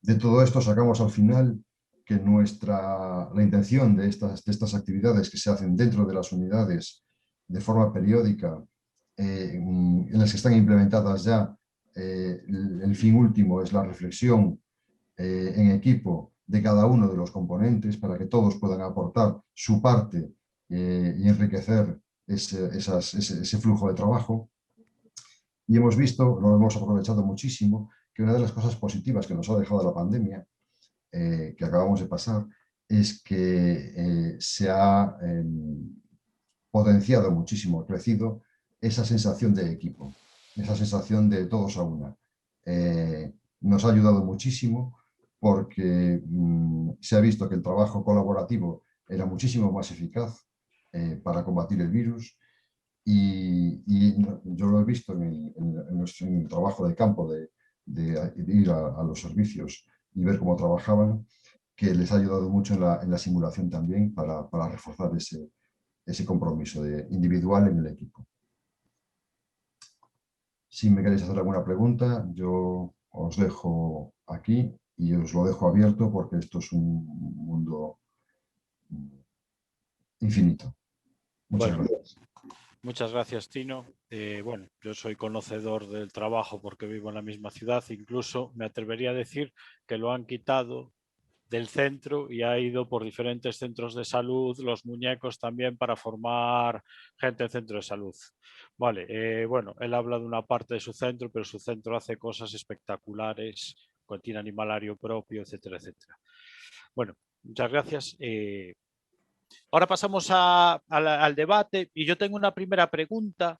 Speaker 4: De todo esto sacamos al final que la intención de estas actividades que se hacen dentro de las unidades de forma periódica, en las que están implementadas ya, el fin último es la reflexión en equipo de cada uno de los componentes para que todos puedan aportar su parte y enriquecer ese flujo de trabajo. Y hemos visto, lo hemos aprovechado muchísimo, que una de las cosas positivas que nos ha dejado la pandemia, que acabamos de pasar, es que se ha potenciado muchísimo, crecido esa sensación de equipo, esa sensación de todos a una. Nos ha ayudado muchísimo porque se ha visto que el trabajo colaborativo era muchísimo más eficaz para combatir el virus. Y yo lo he visto en el trabajo de campo de ir a los servicios y ver cómo trabajaban, que les ha ayudado mucho en la simulación también para reforzar ese compromiso individual en el equipo. Si me queréis hacer alguna pregunta, yo os dejo aquí y os lo dejo abierto porque esto es un mundo infinito. Muchas gracias.
Speaker 1: Muchas gracias, Tino. Bueno, yo soy conocedor del trabajo porque vivo en la misma ciudad. Incluso me atrevería a decir que lo han quitado del centro y ha ido por diferentes centros de salud, los muñecos también, para formar gente en centro de salud. Vale, bueno, él habla de una parte de su centro, pero su centro hace cosas espectaculares, tiene animalario propio, etcétera, etcétera. Bueno, muchas gracias. Ahora pasamos al debate y yo tengo una primera pregunta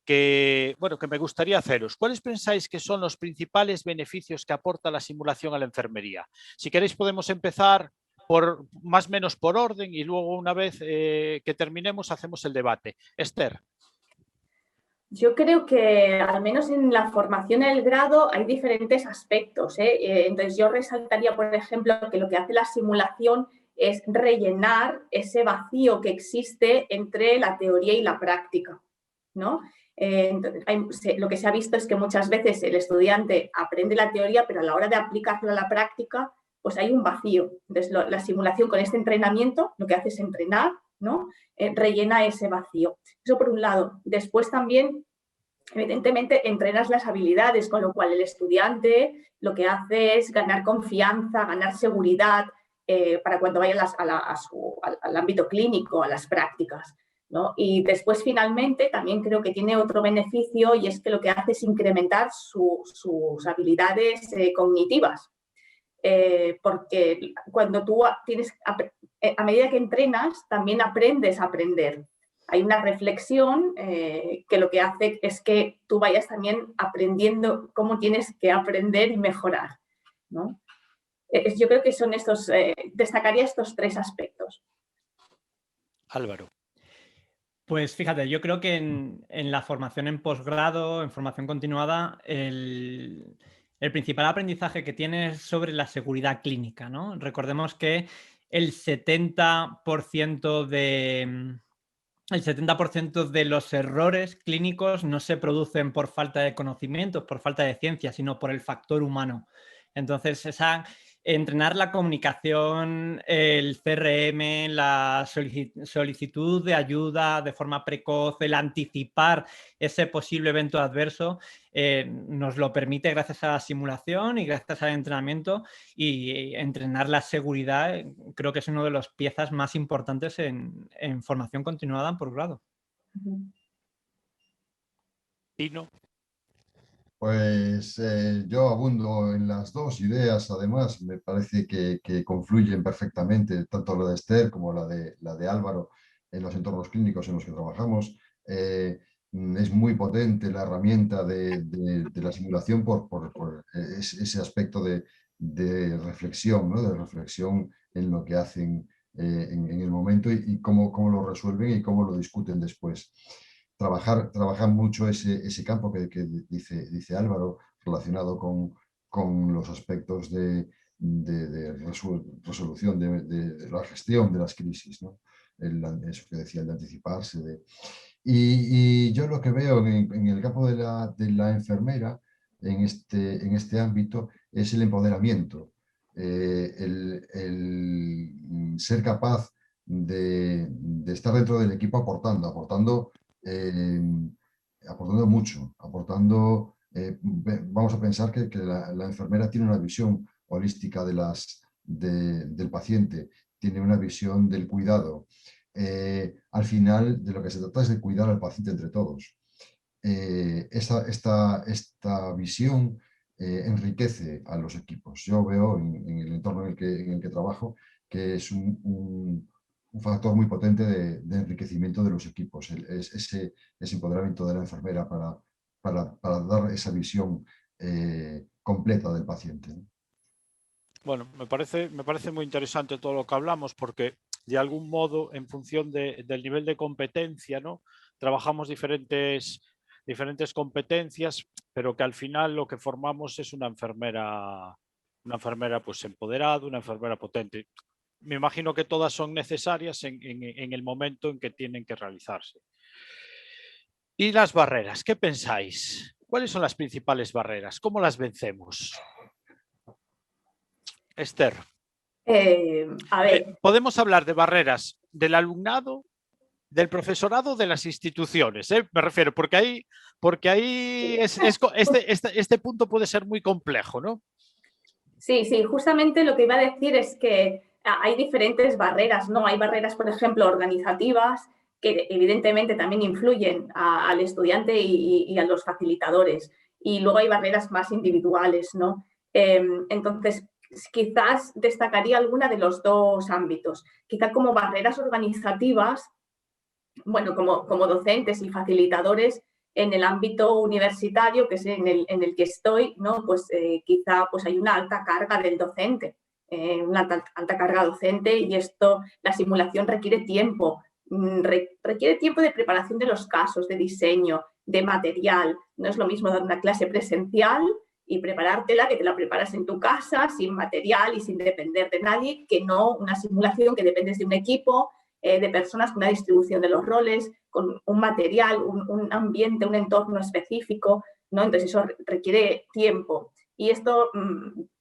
Speaker 1: que me gustaría haceros. ¿Cuáles pensáis que son los principales beneficios que aporta la simulación a la enfermería? Si queréis podemos empezar más o menos por orden y luego una vez que terminemos hacemos el debate. Esther.
Speaker 2: Yo creo que al menos en la formación en el grado hay diferentes aspectos. Entonces yo resaltaría, por ejemplo, que lo que hace la simulación es rellenar ese vacío que existe entre la teoría y la práctica, ¿no? Lo que se ha visto es que muchas veces el estudiante aprende la teoría, pero a la hora de aplicarlo a la práctica, pues hay un vacío. Entonces la simulación con este entrenamiento lo que hace es entrenar, ¿no? Rellena ese vacío. Eso por un lado. Después también, evidentemente, entrenas las habilidades, con lo cual el estudiante lo que hace es ganar confianza, ganar seguridad para cuando vaya al ámbito clínico, a las prácticas, ¿no? Y después, finalmente, también creo que tiene otro beneficio y es que lo que hace es incrementar sus habilidades cognitivas. Porque cuando tú a medida que entrenas, también aprendes a aprender. Hay una reflexión que lo que hace es que tú vayas también aprendiendo cómo tienes que aprender y mejorar, ¿no? Yo creo que son destacaría estos tres aspectos.
Speaker 1: Álvaro.
Speaker 3: Pues fíjate, yo creo que en la formación en posgrado, en formación continuada, el principal aprendizaje que tiene es sobre la seguridad clínica, ¿no? Recordemos que el 70% de los errores clínicos no se producen por falta de conocimientos, por falta de ciencia, sino por el factor humano. Entonces, entrenar la comunicación, el CRM, la solicitud de ayuda de forma precoz, el anticipar ese posible evento adverso, nos lo permite gracias a la simulación y gracias al entrenamiento, y entrenar la seguridad creo que es una de las piezas más importantes en formación continuada en posgrado.
Speaker 1: Tino.
Speaker 4: Pues yo abundo en las dos ideas, además, me parece que confluyen perfectamente, tanto la de Esther como la de Álvaro, en los entornos clínicos en los que trabajamos. Es muy potente la herramienta de la simulación por ese aspecto de reflexión, ¿no? De reflexión en lo que hacen en el momento y cómo lo resuelven y cómo lo discuten después. Trabajar mucho ese campo que dice Álvaro, relacionado con los aspectos de resolución, de la gestión de las crisis, ¿no? Eso que decía, el de anticiparse. Y yo lo que veo en el campo de la enfermera, en este ámbito, es el empoderamiento, el ser capaz de estar dentro del equipo aportando mucho, vamos a pensar que la enfermera tiene una visión holística del paciente, tiene una visión del cuidado. Al final, de lo que se trata es de cuidar al paciente entre todos. Esta visión enriquece a los equipos. Yo veo en el entorno en el que trabajo que es un factor muy potente de enriquecimiento de los equipos, ese empoderamiento de la enfermera para dar esa visión completa del paciente.
Speaker 1: Bueno, me parece muy interesante todo lo que hablamos, porque de algún modo, en función del nivel de competencia, ¿no? Trabajamos diferentes competencias, pero que al final lo que formamos es una enfermera pues empoderada, una enfermera potente. Me imagino que todas son necesarias en el momento en que tienen que realizarse. ¿Y las barreras? ¿Qué pensáis? ¿Cuáles son las principales barreras? ¿Cómo las vencemos? Esther.
Speaker 2: A ver.
Speaker 1: Podemos hablar de barreras del alumnado, del profesorado, de las instituciones, me refiero, porque ahí este punto puede ser muy complejo, ¿no?
Speaker 2: Sí, justamente lo que iba a decir es que hay diferentes barreras, ¿no? Hay barreras, por ejemplo, organizativas, que evidentemente también influyen al estudiante y a los facilitadores. Y luego hay barreras más individuales, ¿no? Entonces, quizás destacaría alguna de los dos ámbitos. Quizá como barreras organizativas, bueno, como docentes y facilitadores en el ámbito universitario, que es en el que estoy, ¿no? Pues quizá pues hay una alta carga del docente, una alta carga docente, y esto, la simulación requiere tiempo, requiere tiempo de preparación de los casos, de diseño, de material. No es lo mismo dar una clase presencial y preparártela, que te la preparas en tu casa, sin material y sin depender de nadie, que no una simulación que dependes de un equipo, de personas con una distribución de los roles, con un material, un ambiente, un entorno específico, ¿no? Entonces eso requiere tiempo. Y esto,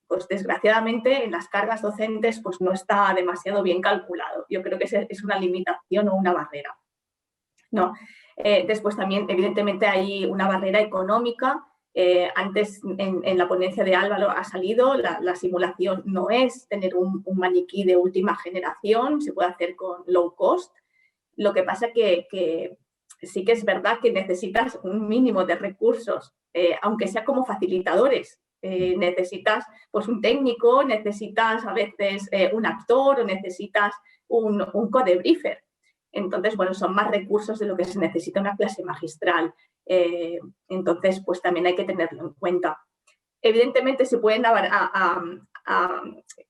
Speaker 2: pues desgraciadamente, en las cargas docentes pues no está demasiado bien calculado. Yo creo que es una limitación o una barrera, ¿no? Después también, evidentemente, hay una barrera económica. Antes en la ponencia de Álvaro ha salido, la simulación no es tener un maniquí de última generación, se puede hacer con low cost. Lo que pasa que sí que es verdad que necesitas un mínimo de recursos, aunque sea como facilitadores. Necesitas pues un técnico, necesitas a veces un actor o necesitas un codebriefer. Entonces, bueno, son más recursos de lo que se necesita en una clase magistral. Entonces, pues también hay que tenerlo en cuenta. Evidentemente se pueden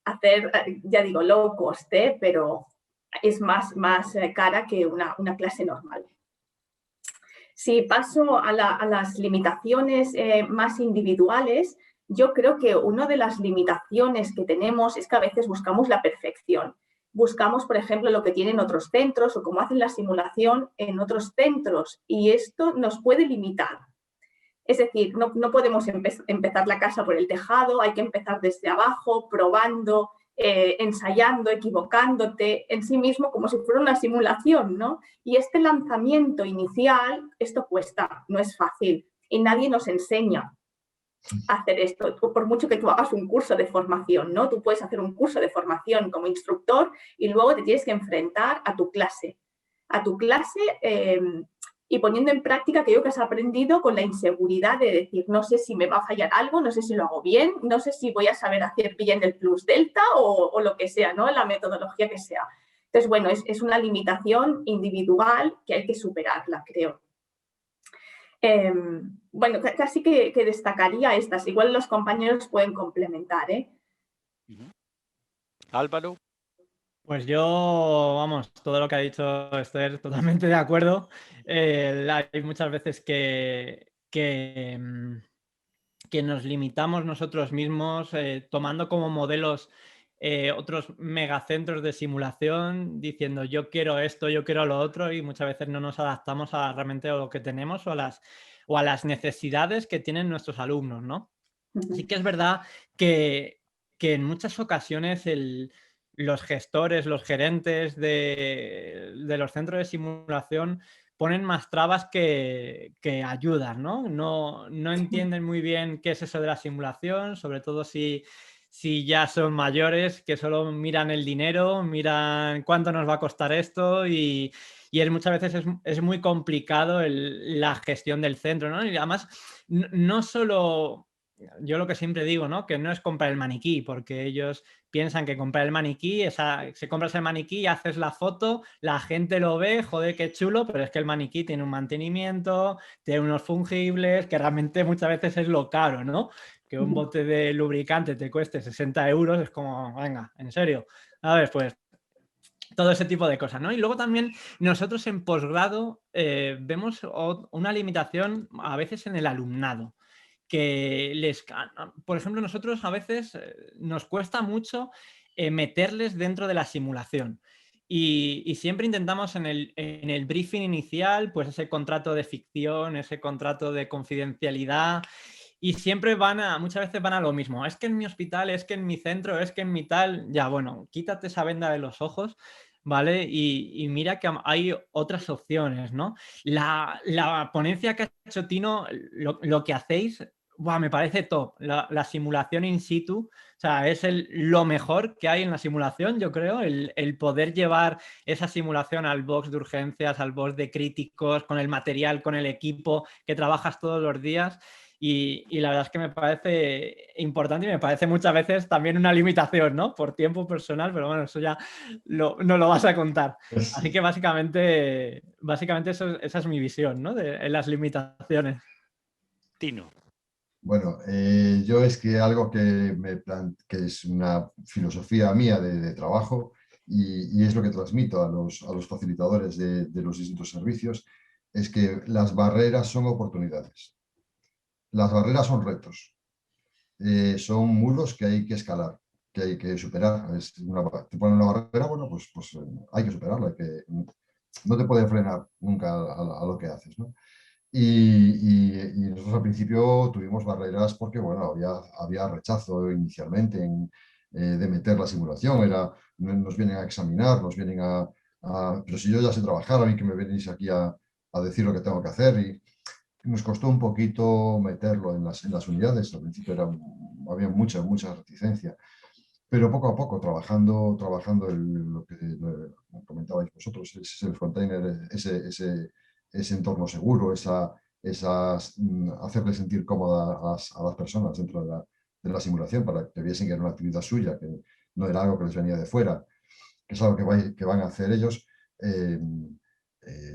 Speaker 2: hacer, ya digo, low cost, pero es más cara que una clase normal. Si paso a las limitaciones más individuales, yo creo que una de las limitaciones que tenemos es que a veces buscamos la perfección. Buscamos, por ejemplo, lo que tienen otros centros o cómo hacen la simulación en otros centros, y esto nos puede limitar. Es decir, no podemos empezar la casa por el tejado, hay que empezar desde abajo, probando, ensayando, equivocándote en sí mismo como si fuera una simulación, ¿no? Y este lanzamiento inicial, esto cuesta, no es fácil, y nadie nos enseña a hacer esto, por mucho que tú hagas un curso de formación, ¿no? Tú puedes hacer un curso de formación como instructor y luego te tienes que enfrentar a tu clase y poniendo en práctica aquello que has aprendido con la inseguridad de decir, no sé si me va a fallar algo, no sé si lo hago bien, no sé si voy a saber hacer bien el plus delta o lo que sea, ¿no? La metodología que sea. Entonces, bueno, es una limitación individual que hay que superarla, creo. Bueno, casi que destacaría estas. Igual los compañeros pueden complementar,
Speaker 1: Álvaro.
Speaker 3: Pues yo, vamos, todo lo que ha dicho Esther, totalmente de acuerdo. Hay muchas veces que nos limitamos nosotros mismos tomando como modelos otros megacentros de simulación, diciendo yo quiero esto, yo quiero lo otro, y muchas veces no nos adaptamos a realmente a lo que tenemos o a las necesidades que tienen nuestros alumnos, ¿no? Sí que es verdad que en muchas ocasiones los gestores, los gerentes de los centros de simulación ponen más trabas que ayudas, ¿no? No entienden muy bien qué es eso de la simulación, sobre todo si ya son mayores, que solo miran el dinero, miran cuánto nos va a costar esto y muchas veces es muy complicado la gestión del centro, ¿no? Y además, no solo... Yo lo que siempre digo, ¿no? Que no es comprar el maniquí, porque ellos piensan que comprar el maniquí, si compras el maniquí, haces la foto, la gente lo ve, joder, qué chulo, pero es que el maniquí tiene un mantenimiento, tiene unos fungibles, que realmente muchas veces es lo caro, ¿no? Que un bote de lubricante te cueste 60 euros, es como, venga, en serio. A ver, pues todo ese tipo de cosas, ¿no? Y luego también nosotros en posgrado vemos una limitación a veces en el alumnado, que por ejemplo, nosotros a veces nos cuesta mucho meterles dentro de la simulación. Y siempre intentamos en el briefing inicial, pues ese contrato de ficción, ese contrato de confidencialidad, y siempre muchas veces van a lo mismo. Es que en mi hospital, es que en mi centro, es que en mi tal... Ya, bueno, quítate esa venda de los ojos, ¿vale? Y mira que hay otras opciones, ¿no? La ponencia que ha hecho Tino, lo que hacéis, ¡buah!, me parece top. La simulación in situ, o sea, es lo mejor que hay en la simulación, yo creo, el poder llevar esa simulación al box de urgencias, al box de críticos, con el material, con el equipo que trabajas todos los días. Y la verdad es que me parece importante y me parece muchas veces también una limitación, ¿no? Por tiempo personal, pero bueno, eso ya no lo vas a contar. Así que básicamente esa es mi visión, ¿no? En las limitaciones.
Speaker 1: Tino.
Speaker 4: Bueno, yo es que algo que es una filosofía mía de trabajo y es lo que transmito a los facilitadores de los distintos servicios, es que las barreras son oportunidades. Las barreras son retos, son muros que hay que escalar, que hay que superar. Te ponen una barrera, bueno, pues hay que superarla, no te puede frenar nunca a lo que haces, ¿no? Y nosotros al principio tuvimos barreras porque, bueno, había rechazo inicialmente de meter la simulación. Nos vienen a examinar, nos vienen pero si yo ya sé trabajar, a mí que me venís aquí a decir lo que tengo que hacer. Y nos costó un poquito meterlo en las unidades. Al principio había mucha reticencia. Pero poco a poco, trabajando lo que comentabais vosotros, el container, ese entorno seguro, hacerle sentir cómoda a las personas dentro de la simulación para que viesen que era una actividad suya, que no era algo que les venía de fuera, que es algo que van a hacer ellos.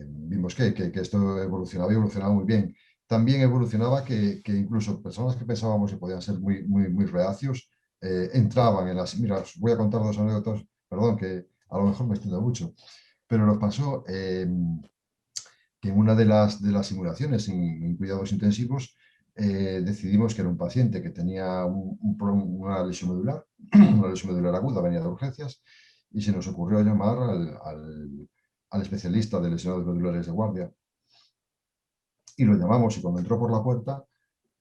Speaker 4: Vimos que esto evolucionaba muy bien. También evolucionaba que incluso personas que pensábamos que podían ser muy reacios, entraban en las... Mira, os voy a contar dos anécdotas, perdón, que a lo mejor me extiendo mucho, pero nos pasó que en una de las simulaciones en cuidados intensivos decidimos que era un paciente que tenía una lesión medular, una lesión medular aguda, venía de urgencias, y se nos ocurrió llamar al especialista de lesiones medulares de guardia. Y lo llamamos y cuando entró por la puerta,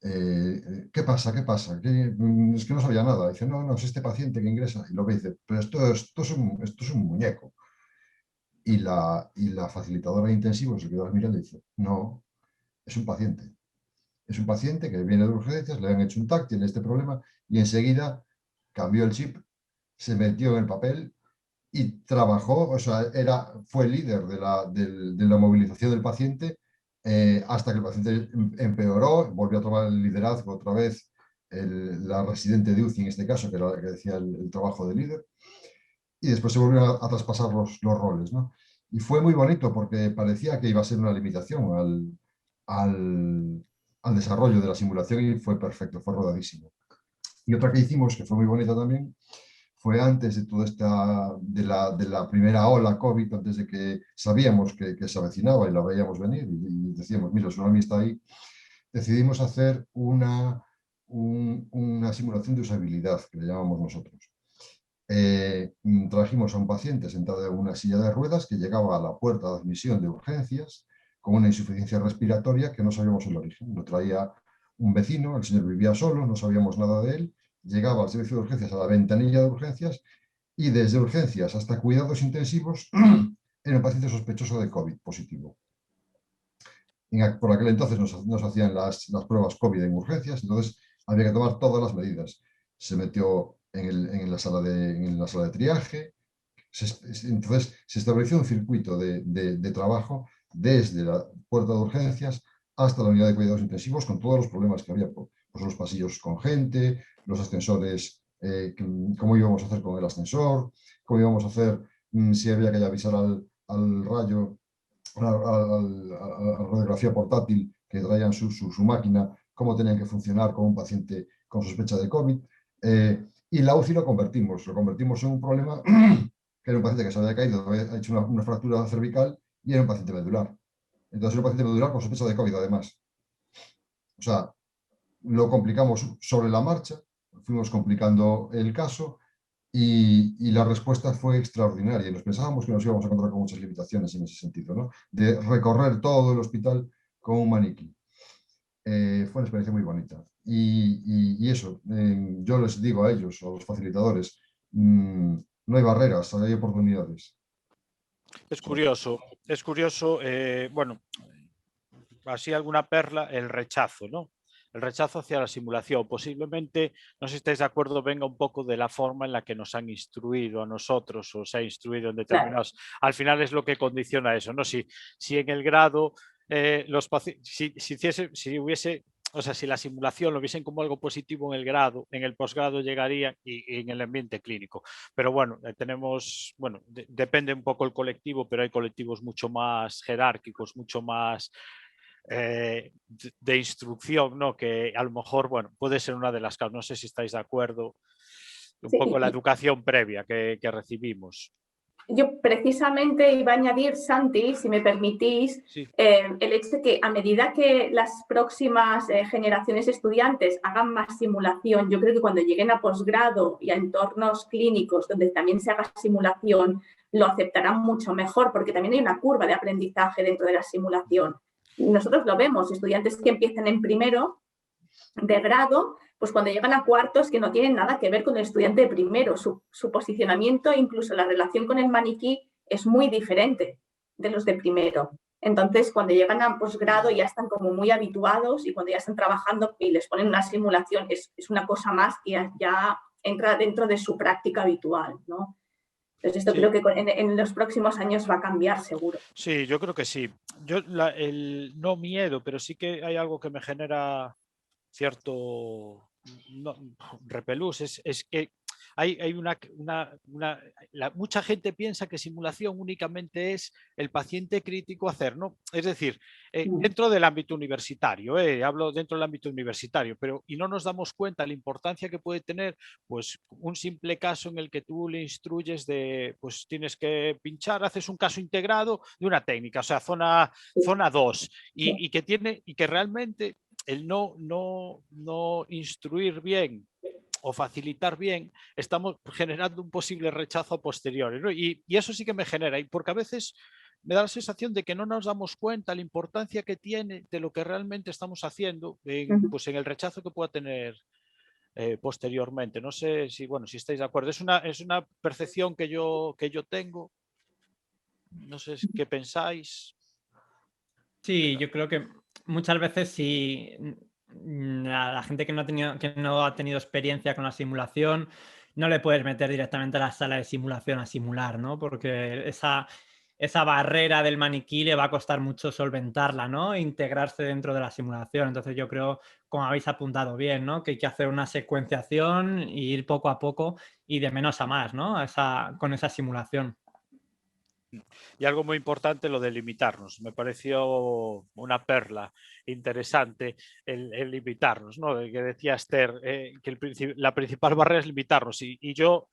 Speaker 4: ¿qué pasa? ¿Qué pasa? Es que no sabía nada. Dice, no, es este paciente que ingresa. Y lo que dice, pero esto es un muñeco. Y la facilitadora de intensivos se quedó mirando y dice, no, es un paciente. Es un paciente que viene de urgencias, le han hecho un TAC, tiene este problema, y enseguida cambió el chip, se metió en el papel y trabajó, o sea, fue el líder de la movilización del paciente hasta que el paciente empeoró, volvió a tomar el liderazgo otra vez la residente de UCI en este caso, que era la que decía el trabajo de líder, y después se volvieron a traspasar los roles, ¿no? Y fue muy bonito porque parecía que iba a ser una limitación al desarrollo de la simulación y fue perfecto, fue rodadísimo. Y otra que hicimos, que fue muy bonita también, fue antes de toda de la primera ola COVID, antes de que sabíamos que se avecinaba y la veíamos venir y decíamos, mira, el tsunami está ahí, decidimos hacer una simulación de usabilidad, que le llamamos nosotros. Trajimos a un paciente sentado en una silla de ruedas que llegaba a la puerta de admisión de urgencias con una insuficiencia respiratoria que no sabíamos el origen. Lo traía un vecino, el señor vivía solo, no sabíamos nada de él, llegaba al servicio de urgencias a la ventanilla de urgencias y desde urgencias hasta cuidados intensivos era un paciente sospechoso de COVID positivo. Por aquel entonces nos hacían las pruebas COVID en urgencias, entonces había que tomar todas las medidas. Se metió en la sala de triaje, entonces se estableció un circuito de trabajo desde la puerta de urgencias hasta la unidad de cuidados intensivos con todos los problemas que había, pues los pasillos con gente, los ascensores, cómo íbamos a hacer con el ascensor, cómo íbamos a hacer si había que avisar al rayo, a la radiografía portátil que traían su máquina, cómo tenían que funcionar con un paciente con sospecha de COVID. Y la UCI lo convertimos en un problema que era un paciente que se había caído, había hecho una fractura cervical y era un paciente medular. Entonces era un paciente medular con sospecha de COVID además. O sea, lo complicamos sobre la marcha, fuimos complicando el caso y la respuesta fue extraordinaria. Nos pensábamos que nos íbamos a encontrar con muchas limitaciones en ese sentido, ¿no? De recorrer todo el hospital con un maniquí. Fue una experiencia muy bonita. Y eso, yo les digo a ellos, a los facilitadores, no hay barreras, hay oportunidades.
Speaker 1: Es curioso, bueno, así alguna perla, el rechazo, ¿no? El rechazo hacia la simulación. Posiblemente, no sé si estáis de acuerdo, venga un poco de la forma en la que nos han instruido a nosotros o se ha instruido en determinados. Claro. Al final es lo que condiciona eso, ¿no? Si en el grado, si hubiese, o sea, si la simulación lo viesen como algo positivo en el grado, en el posgrado llegaría y en el ambiente clínico. Pero bueno, tenemos, bueno, depende un poco el colectivo, pero hay colectivos mucho más jerárquicos, mucho más de instrucción, ¿no? Que a lo mejor, bueno, puede ser una de las causas. No sé si estáis de acuerdo, un poco la educación previa que recibimos.
Speaker 2: Yo precisamente iba a añadir, Santi, si me permitís, sí. El hecho de que a medida que las próximas generaciones de estudiantes hagan más simulación, yo creo que cuando lleguen a posgrado y a entornos clínicos donde también se haga simulación, lo aceptarán mucho mejor, porque también hay una curva de aprendizaje dentro de la simulación. Nosotros lo vemos, estudiantes que empiezan en primero de grado, pues cuando llegan a cuartos que no tienen nada que ver con el estudiante de primero, su posicionamiento, incluso la relación con el maniquí es muy diferente de los de primero. Entonces, cuando llegan a posgrado ya están como muy habituados y cuando ya están trabajando y les ponen una simulación es una cosa más que ya entra dentro de su práctica habitual, ¿no? Entonces, esto creo que en los próximos años va a cambiar seguro.
Speaker 1: Sí, yo creo que sí. Yo no miedo, pero sí que hay algo que me genera cierto repelús, es que hay mucha gente piensa que simulación únicamente es el paciente crítico hacer, ¿no? Es decir, dentro del ámbito universitario, hablo dentro del ámbito universitario, y no nos damos cuenta la importancia que puede tener pues un simple caso en el que tú le instruyes pues tienes que pinchar, haces un caso integrado de una técnica, o sea, zona 2, y que realmente el no instruir bien o facilitar bien, estamos generando un posible rechazo a posteriori, ¿no? Y eso sí que me genera, y porque a veces me da la sensación de que no nos damos cuenta la importancia que tiene de lo que realmente estamos haciendo pues en el rechazo que pueda tener posteriormente. No sé si estáis de acuerdo. Es una percepción que yo tengo. No sé qué pensáis.
Speaker 3: Sí, yo creo que muchas veces si la gente que no ha tenido experiencia con la simulación, no le puedes meter directamente a la sala de simulación a simular, ¿no? Porque esa barrera del maniquí le va a costar mucho solventarla, ¿no? Integrarse dentro de la simulación. Entonces yo creo, como habéis apuntado bien, ¿no? Que hay que hacer una secuenciación y ir poco a poco y de menos a más, ¿no? Con esa simulación.
Speaker 1: Y algo muy importante, lo de limitarnos. Me pareció una perla interesante el limitarnos, ¿no? Que decía Esther, que la principal barrera es limitarnos. Y yo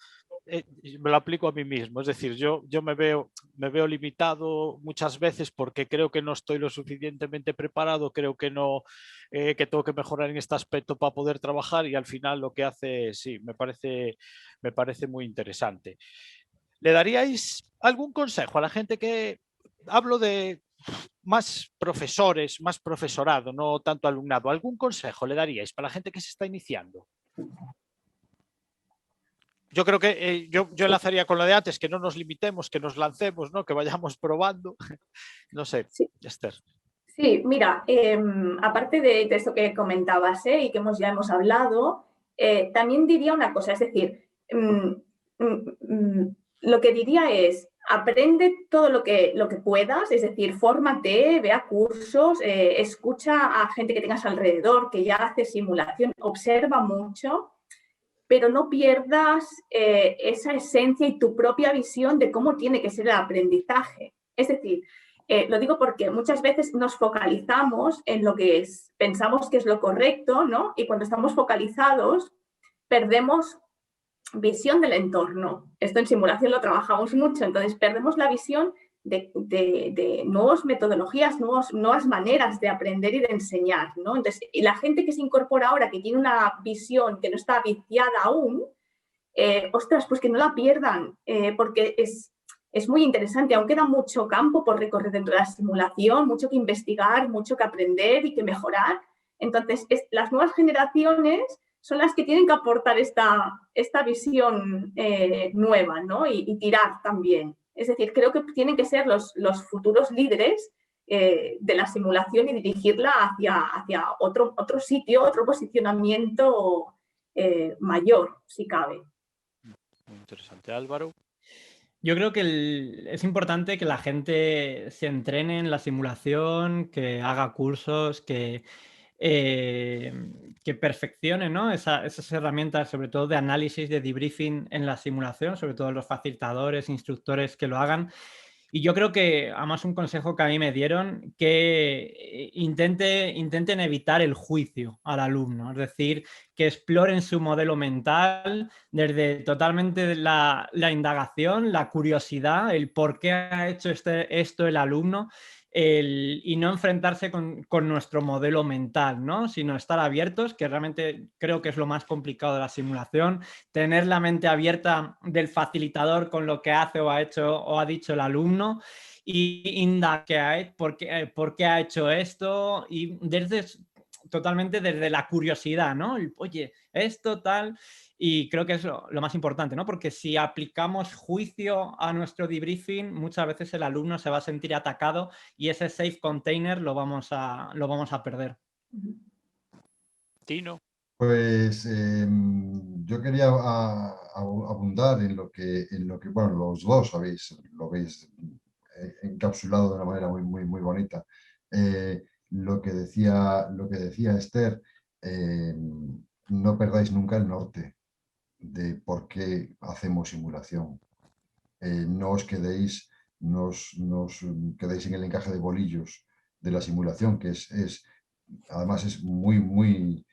Speaker 1: me lo aplico a mí mismo. Es decir, yo me veo limitado muchas veces porque creo que no estoy lo suficientemente preparado, creo que no, que tengo que mejorar en este aspecto para poder trabajar, y al final lo que hace, sí, me parece muy interesante. ¿Le daríais algún consejo a la gente que, hablo de más profesores, más profesorado, no tanto alumnado, algún consejo le daríais para la gente que se está iniciando? Yo creo que yo enlazaría con lo de antes, que no nos limitemos, que nos lancemos, ¿no? Que vayamos probando. No sé,
Speaker 2: Sí.
Speaker 1: Esther.
Speaker 2: Sí, mira, aparte de esto que comentabas y que ya hemos hablado, también diría una cosa, es decir, lo que diría es, aprende todo lo que puedas, es decir, fórmate, vea cursos, escucha a gente que tengas alrededor, que ya hace simulación, observa mucho, pero no pierdas esa esencia y tu propia visión de cómo tiene que ser el aprendizaje. Es decir, lo digo porque muchas veces nos focalizamos en lo que pensamos que es lo correcto, ¿no? Y cuando estamos focalizados, perdemos visión del entorno. Esto en simulación lo trabajamos mucho, entonces perdemos la visión de nuevas metodologías, nuevas maneras de aprender y de enseñar, ¿no? Entonces, y la gente que se incorpora ahora, que tiene una visión que no está viciada aún, ostras, pues que no la pierdan, porque es muy interesante, aún queda mucho campo por recorrer dentro de la simulación, mucho que investigar, mucho que aprender y que mejorar. Entonces, las nuevas generaciones son las que tienen que aportar esta visión nueva, ¿no? Y tirar también. Es decir, creo que tienen que ser los futuros líderes de la simulación y dirigirla hacia otro sitio, otro posicionamiento mayor, si cabe.
Speaker 1: Muy interesante. Álvaro.
Speaker 3: Yo creo que es importante que la gente se entrene en la simulación, que haga cursos, que perfeccione, ¿no? Esas herramientas, sobre todo de análisis, de debriefing en la simulación, sobre todo los facilitadores, instructores que lo hagan. Y yo creo que, además, un consejo que a mí me dieron, que intenten evitar el juicio al alumno, es decir, que exploren su modelo mental desde totalmente la indagación, la curiosidad, el por qué ha hecho esto el alumno, y no enfrentarse con nuestro modelo mental, ¿no? Sino estar abiertos, que realmente creo que es lo más complicado de la simulación, tener la mente abierta del facilitador con lo que hace o ha hecho o ha dicho el alumno, y indagar por qué ha hecho esto, y totalmente desde la curiosidad, ¿no? Oye, esto tal. Y creo que es lo más importante, ¿no? Porque si aplicamos juicio a nuestro debriefing, muchas veces el alumno se va a sentir atacado y ese safe container lo vamos a perder.
Speaker 1: Tino.
Speaker 4: Pues yo quería abundar en lo que, bueno, los dos lo habéis encapsulado de una manera muy, muy, muy bonita. Lo que decía Esther, no perdáis nunca el norte de por qué hacemos simulación. No os quedéis en el encaje de bolillos de la simulación, que además es muy, muy,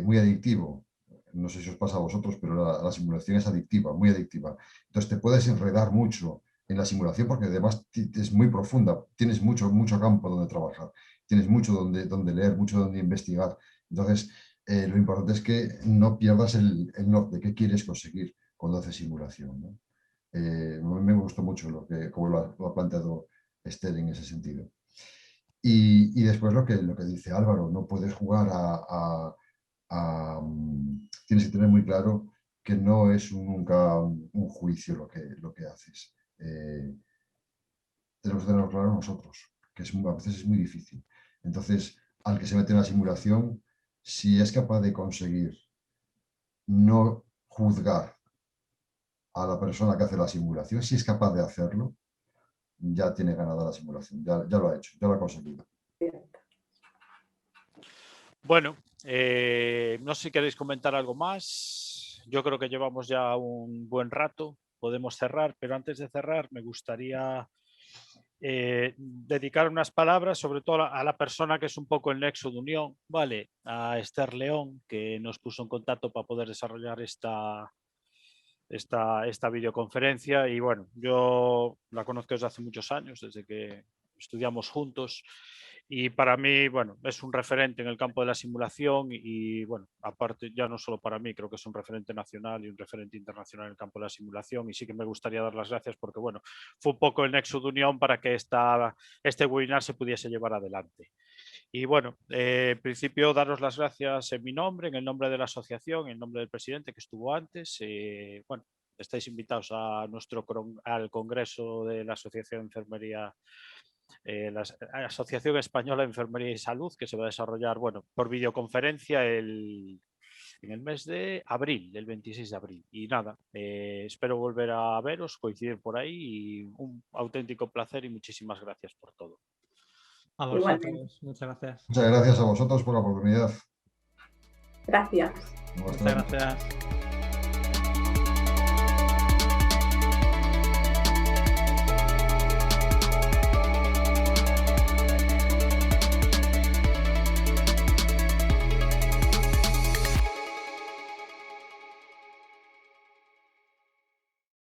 Speaker 4: muy adictivo. No sé si os pasa a vosotros, pero la simulación es adictiva, muy adictiva. Entonces te puedes enredar mucho en la simulación porque además es muy profunda, tienes mucho, mucho campo donde trabajar, tienes mucho donde leer, mucho donde investigar. Entonces, lo importante es que no pierdas el norte, qué quieres conseguir cuando haces simulación, ¿no? Me gustó mucho como lo ha planteado Esther en ese sentido. Y después lo que dice Álvaro, no puedes jugar tienes que tener muy claro que no es nunca un juicio lo que haces. Tenemos que tenerlo claro nosotros, que a veces es muy difícil. Entonces, al que se mete en la simulación, si es capaz de conseguir no juzgar a la persona que hace la simulación, si es capaz de hacerlo, ya tiene ganada la simulación, ya lo ha hecho, ya lo ha conseguido.
Speaker 1: Bueno, no sé si queréis comentar algo más. Yo creo que llevamos ya un buen rato. podemos cerrar, pero antes de cerrar me gustaría dedicar unas palabras sobre todo a la persona que es un poco el nexo de unión, ¿vale? A Esther León, que nos puso en contacto para poder desarrollar esta videoconferencia. Y bueno, yo la conozco desde hace muchos años, desde que estudiamos juntos, y para mí, bueno, es un referente en el campo de la simulación y bueno, aparte ya no solo para mí, creo que es un referente nacional y un referente internacional en el campo de la simulación, y sí que me gustaría dar las gracias porque bueno, fue un poco el nexo de unión para que este webinar se pudiese llevar adelante. Y bueno, en principio daros las gracias en mi nombre, en el nombre de la asociación, en el nombre del presidente que estuvo antes. Bueno, estáis invitados al Congreso de la Asociación de Enfermería, la Asociación Española de Enfermería y Salud, que se va a desarrollar, bueno, por videoconferencia en el mes de abril, el 26 de abril. Y nada, espero volver a veros, coincidir por ahí, y un auténtico placer y muchísimas gracias por todo.
Speaker 3: A vosotros, muchas gracias.
Speaker 4: Muchas gracias a vosotros por la oportunidad.
Speaker 2: Gracias.
Speaker 3: Muchas gracias.